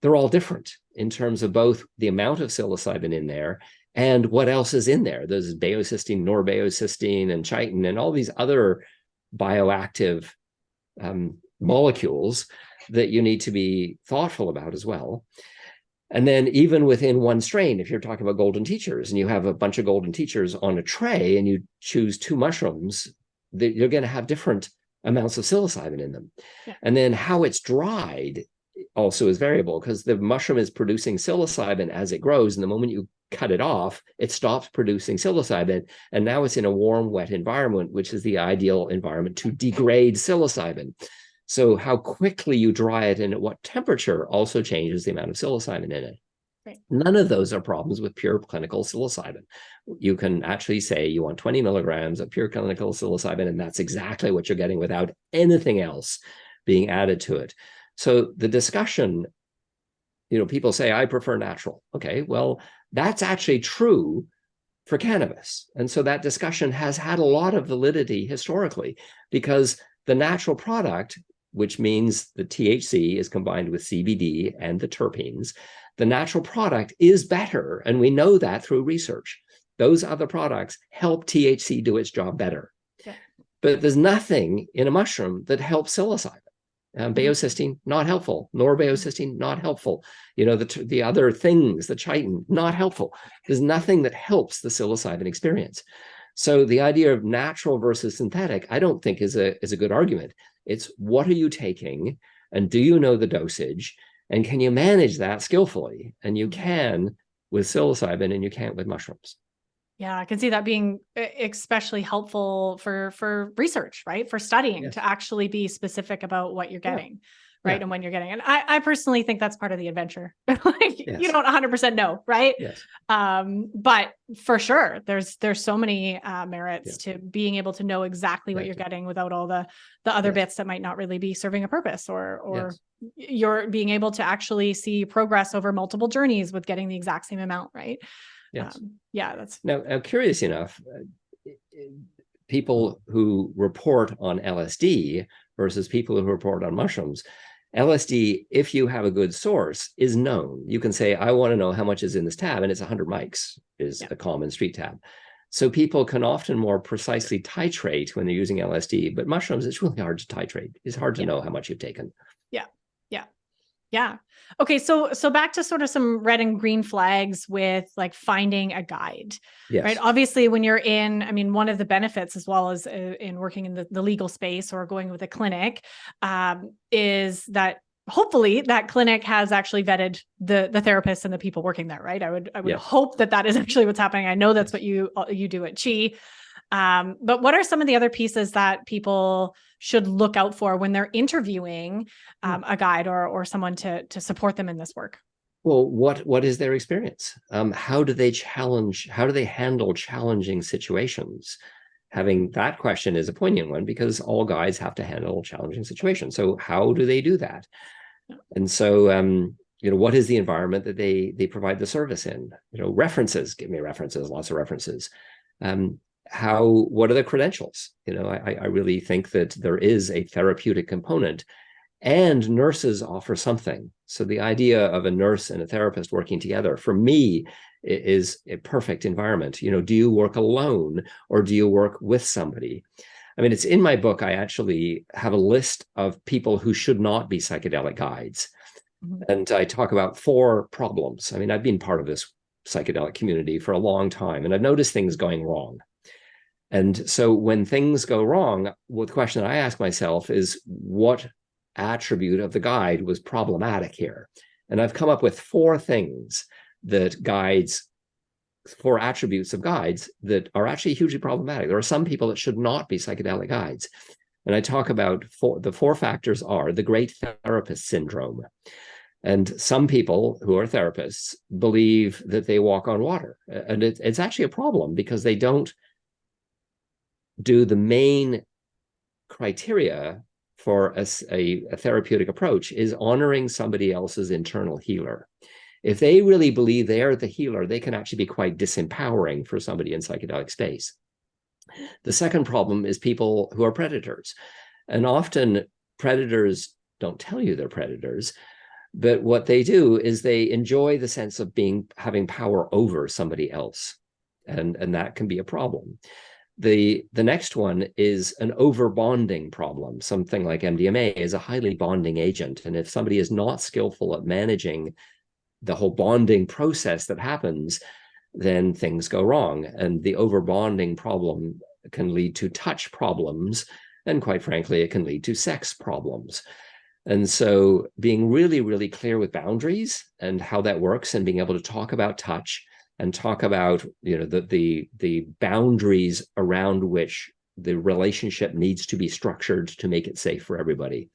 they're all different in terms of both the amount of psilocybin in there and what else is in there. There's baeocystin, norbaeocystin, and chitin, and all these other bioactive molecules that you need to be thoughtful about as well. And then even within one strain, if you're talking about golden teachers and you have a bunch of golden teachers on a tray and you choose 2 mushrooms, you're going to have different amounts of psilocybin in them. Yeah. And then how it's dried also is variable, because the mushroom is producing psilocybin as it grows. And the moment you cut it off, it stops producing psilocybin. And now it's in a warm, wet environment, which is the ideal environment to degrade psilocybin. So how quickly you dry it and at what temperature also changes the amount of psilocybin in it. Right. None of those are problems with pure clinical psilocybin. You can actually say you want 20 milligrams of pure clinical psilocybin, and that's exactly what you're getting without anything else being added to it. So the discussion, people say, I prefer natural. Okay, well, that's actually true for cannabis. And so that discussion has had a lot of validity historically, because the natural product, which means the THC is combined with CBD and the terpenes, the natural product is better. And we know that through research. those other products help THC do its job better. Yeah. But there's nothing in a mushroom that helps psilocybin. Baeocystin, not helpful. Norbaeocystin, not helpful. The other things, the chitin, not helpful. There's nothing that helps the psilocybin experience. So the idea of natural versus synthetic, I don't think is a good argument. It's what are you taking, and do you know the dosage, and can you manage that skillfully? And you can with psilocybin, and you can't with mushrooms. Yeah, I can see that being especially helpful for research, right? For studying, to actually be specific about what you're getting, right? And when you're getting it. And I personally think that's part of the adventure. You don't 100% know, right? Yes. But for sure, there's so many merits to being able to know exactly what you're getting without all the other bits that might not really be serving a purpose, or you're being able to actually see progress over multiple journeys with getting the exact same amount, right? Yes. That's now curious enough, people who report on LSD versus people who report on mushrooms. LSD, if you have a good source, is known. You can say, I want to know how much is in this tab, and it's 100 mics is a common street tab. So people can often more precisely titrate when they're using LSD, but mushrooms, it's really hard to titrate. It's hard to know how much you've taken. Yeah. Okay. So back to sort of some red and green flags with like finding a guide, right? Obviously, when you're one of the benefits, as well as in working in the legal space or going with a clinic, is that hopefully that clinic has actually vetted the therapists and the people working there, right? I would hope that is actually what's happening. I know that's what you do at Chi. But what are some of the other pieces that people should look out for when they're interviewing a guide or someone to support them in this work? Well, what is their experience? How do they handle challenging situations? Having that question is a poignant one, because all guides have to handle challenging situations. So how do they do that? And so, what is the environment that they provide the service in? References, give me references, lots of references. What are the credentials? I really think that there is a therapeutic component, and nurses offer something. So the idea of a nurse and a therapist working together, for me, is a perfect environment. Do you work alone or do you work with somebody? It's in my book. I actually have a list of people who should not be psychedelic guides. And I talk about 4 problems. I've been part of this psychedelic community for a long time, and I've noticed things going wrong. And so when things go wrong, the question that I ask myself is, what attribute of the guide was problematic here? And I've come up with 4 things that guides, 4 attributes of guides that are actually hugely problematic. There are some people that should not be psychedelic guides. And I talk about the 4 factors are the great therapist syndrome. And some people who are therapists believe that they walk on water. And it's actually a problem, because they don't do the main criteria for a therapeutic approach is honoring somebody else's internal healer. If they really believe they're the healer, they can actually be quite disempowering for somebody in psychedelic space. The second problem is people who are predators. And often predators don't tell you they're predators, but what they do is they enjoy the sense of having power over somebody else. And that can be a problem. The next one is an over-bonding problem. Something like MDMA is a highly bonding agent. And if somebody is not skillful at managing the whole bonding process that happens, then things go wrong. And the over-bonding problem can lead to touch problems. And quite frankly, it can lead to sex problems. And so being really, really clear with boundaries and how that works, and being able to talk about touch and talk about the boundaries around which the relationship needs to be structured to make it safe for everybody.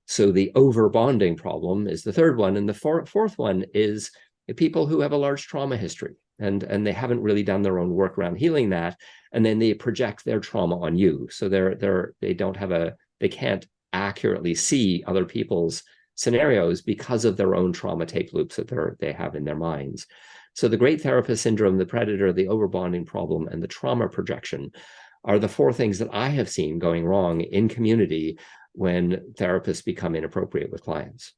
So the over bonding problem is the third one. And the fourth one is people who have a large trauma history, and they haven't really done their own work around healing that. And then they project their trauma on you. So they can't accurately see other people's scenarios because of their own trauma tape loops that they have in their minds. So the great therapist syndrome, the predator, the overbonding problem, and the trauma projection are the 4 things that I have seen going wrong in community when therapists become inappropriate with clients.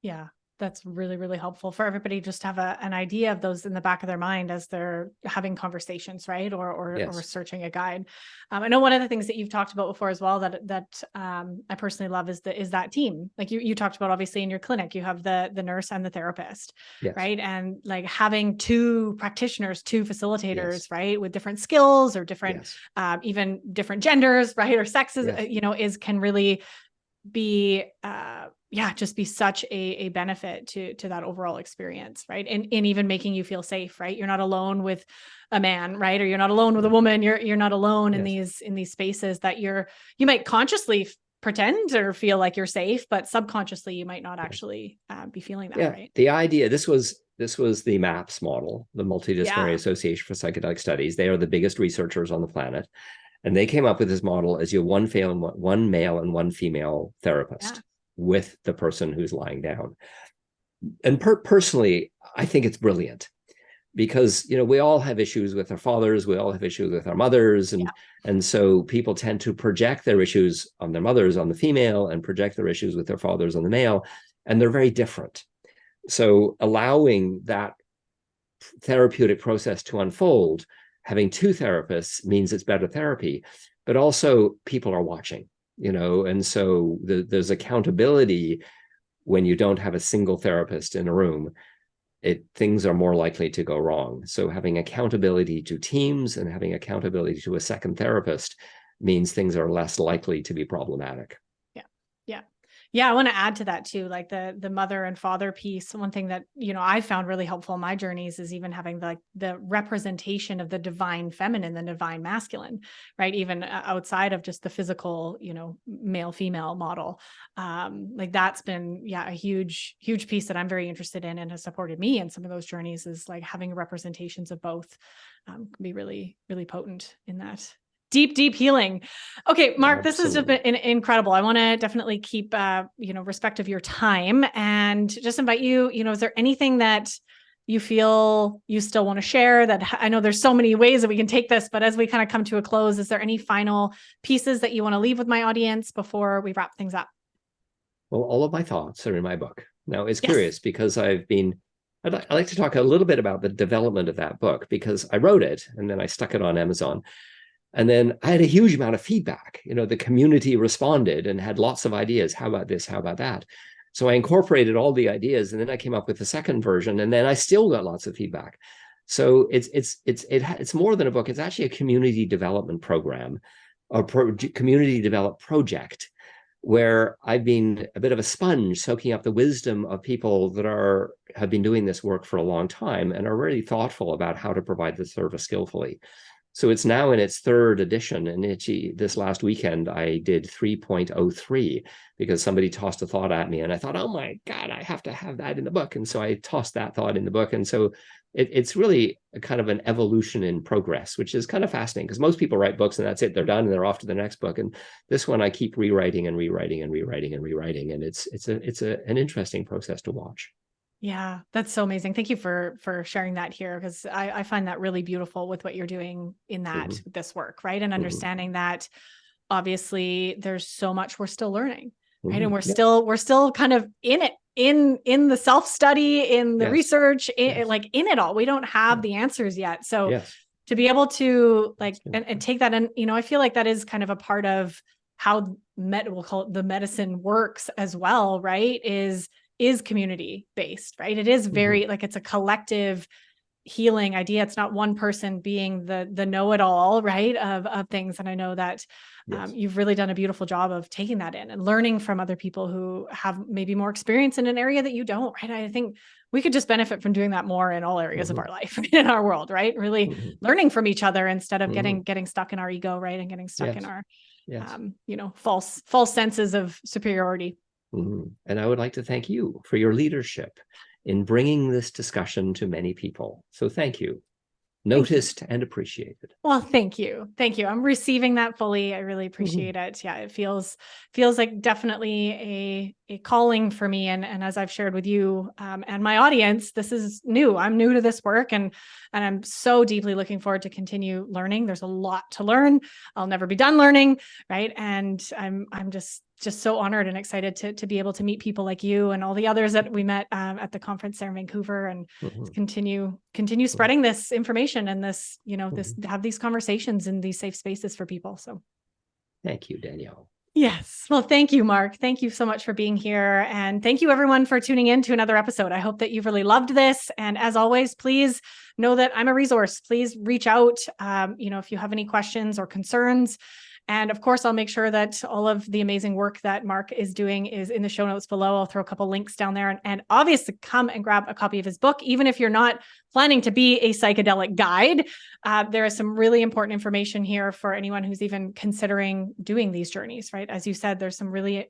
Yeah, That's really, really helpful for everybody just to have an idea of those in the back of their mind as they're having conversations, right? Or Yes. searching a guide. I know one of the things that you've talked about before as well that I personally love is that team. Like you talked about, obviously in your clinic, you have the nurse and the therapist, Yes. right? And like having two practitioners, two facilitators, Yes. right, with different skills or different, Yes. even different genders, right, or sexes, Yes. can really be just be such a benefit to that overall experience, right? And even making you feel safe, right? You're not alone with a man, right? Or you're not alone with a woman. You're not alone in Yes. these spaces that you might consciously pretend or feel like you're safe, but subconsciously you might not actually be feeling that, right? The idea, this was the MAPS model, the Multidisciplinary Yeah. Association for Psychedelic Studies. They are the biggest researchers on the planet. And they came up with this model as you have one male and one female therapist with the person who's lying down. And personally, I think it's brilliant because we all have issues with our fathers, we all have issues with our mothers, and so people tend to project their issues on their mothers, on the female, and project their issues with their fathers on the male, and they're very different. So allowing that therapeutic process to unfold, having two therapists means it's better therapy, but also people are watching, and so there's accountability when you don't have a single therapist in a room. Things are more likely to go wrong. So having accountability to teams and having accountability to a second therapist means things are less likely to be problematic. Yeah, I want to add to that too, like the mother and father piece. One thing that, I found really helpful in my journeys is even having the representation of the divine feminine, the divine masculine, right? Even outside of just the physical, male female model. Like that's been, a huge, huge piece that I'm very interested in and has supported me in some of those journeys, is like having representations of both can be really, really potent in that. Deep healing. Okay, Mark, this has just been incredible. I want to definitely keep, respect of your time and just invite you, is there anything that you feel you still want to share? That I know there's so many ways that we can take this, but as we kind of come to a close, is there any final pieces that you want to leave with my audience before we wrap things up? Well, all of my thoughts are in my book. Now, it's curious because I'd like to talk a little bit about the development of that book, because I wrote it and then I stuck it on Amazon. And then I had a huge amount of feedback. The community responded and had lots of ideas. How about this? How about that? So I incorporated all the ideas, and then I came up with the second version, and then I still got lots of feedback. So it's more than a book. It's actually a community development program, community development project, where I've been a bit of a sponge, soaking up the wisdom of people that have been doing this work for a long time and are really thoughtful about how to provide the service skillfully. So it's now in its third edition. And this last weekend, I did 3.03 because somebody tossed a thought at me. And I thought, oh my God, I have to have that in the book. And so I tossed that thought in the book. And so it's really a kind of an evolution in progress, which is kind of fascinating, because most people write books and that's it. They're done and they're off to the next book. And this one, I keep rewriting and rewriting and rewriting and rewriting. And it's an interesting process to watch. Yeah, that's so amazing. Thank you for sharing that here, because I find that really beautiful with what you're doing in that this work, right? And understanding that obviously there's so much we're still learning, right? And we're still kind of in it, in the self-study, in the research, like in it all. We don't have the answers yet. So to be able to and take that, and I feel like that is kind of a part of how we'll call it the medicine works as well, right? Is community based, right? It is very it's a collective healing idea. It's not one person being the know-it-all, right, of things. And I know that you've really done a beautiful job of taking that in and learning from other people who have maybe more experience in an area that you don't, right? I think we could just benefit from doing that more in all areas of our life, in our world, right? Really learning from each other instead of getting stuck in our ego, right? And getting stuck in our false senses of superiority. And I would like to thank you for your leadership in bringing this discussion to many people. So thank you. Noticed and appreciated. Well, thank you. Thank you. I'm receiving that fully. I really appreciate it. Yeah, it feels like definitely a calling for me. And as I've shared with you and my audience, this is new. I'm new to this work, and I'm so deeply looking forward to continue learning. There's a lot to learn. I'll never be done learning, right? And I'm just just so honored and excited to be able to meet people like you and all the others that we met at the conference there in Vancouver, and continue spreading this information and this, have these conversations in these safe spaces for people. So thank you, Danielle. Yes. Well, thank you, Mark. Thank you so much for being here. And thank you everyone for tuning in to another episode. I hope that you've really loved this. And as always, please know that I'm a resource. Please reach out, if you have any questions or concerns. And of course, I'll make sure that all of the amazing work that Mark is doing is in the show notes below. I'll throw a couple links down there, and obviously come and grab a copy of his book. Even if you're not planning to be a psychedelic guide, there is some really important information here for anyone who's even considering doing these journeys, right? As you said, there's some really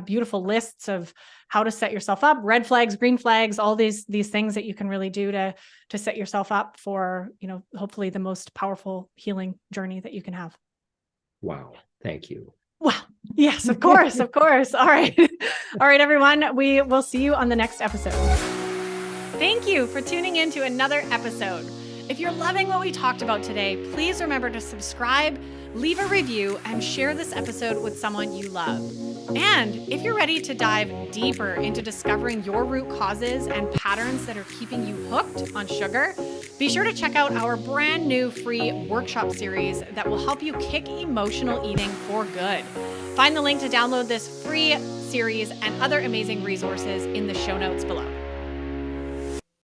beautiful lists of how to set yourself up, red flags, green flags, all these things that you can really do to set yourself up for, hopefully the most powerful healing journey that you can have. Wow. Thank you. Wow. Yes, of course. Of course. All right. All right, everyone. We will see you on the next episode. Thank you for tuning in to another episode. If you're loving what we talked about today, please remember to subscribe, leave a review, and share this episode with someone you love. And if you're ready to dive deeper into discovering your root causes and patterns that are keeping you hooked on sugar, be sure to check out our brand new free workshop series that will help you kick emotional eating for good. Find the link to download this free series and other amazing resources in the show notes below.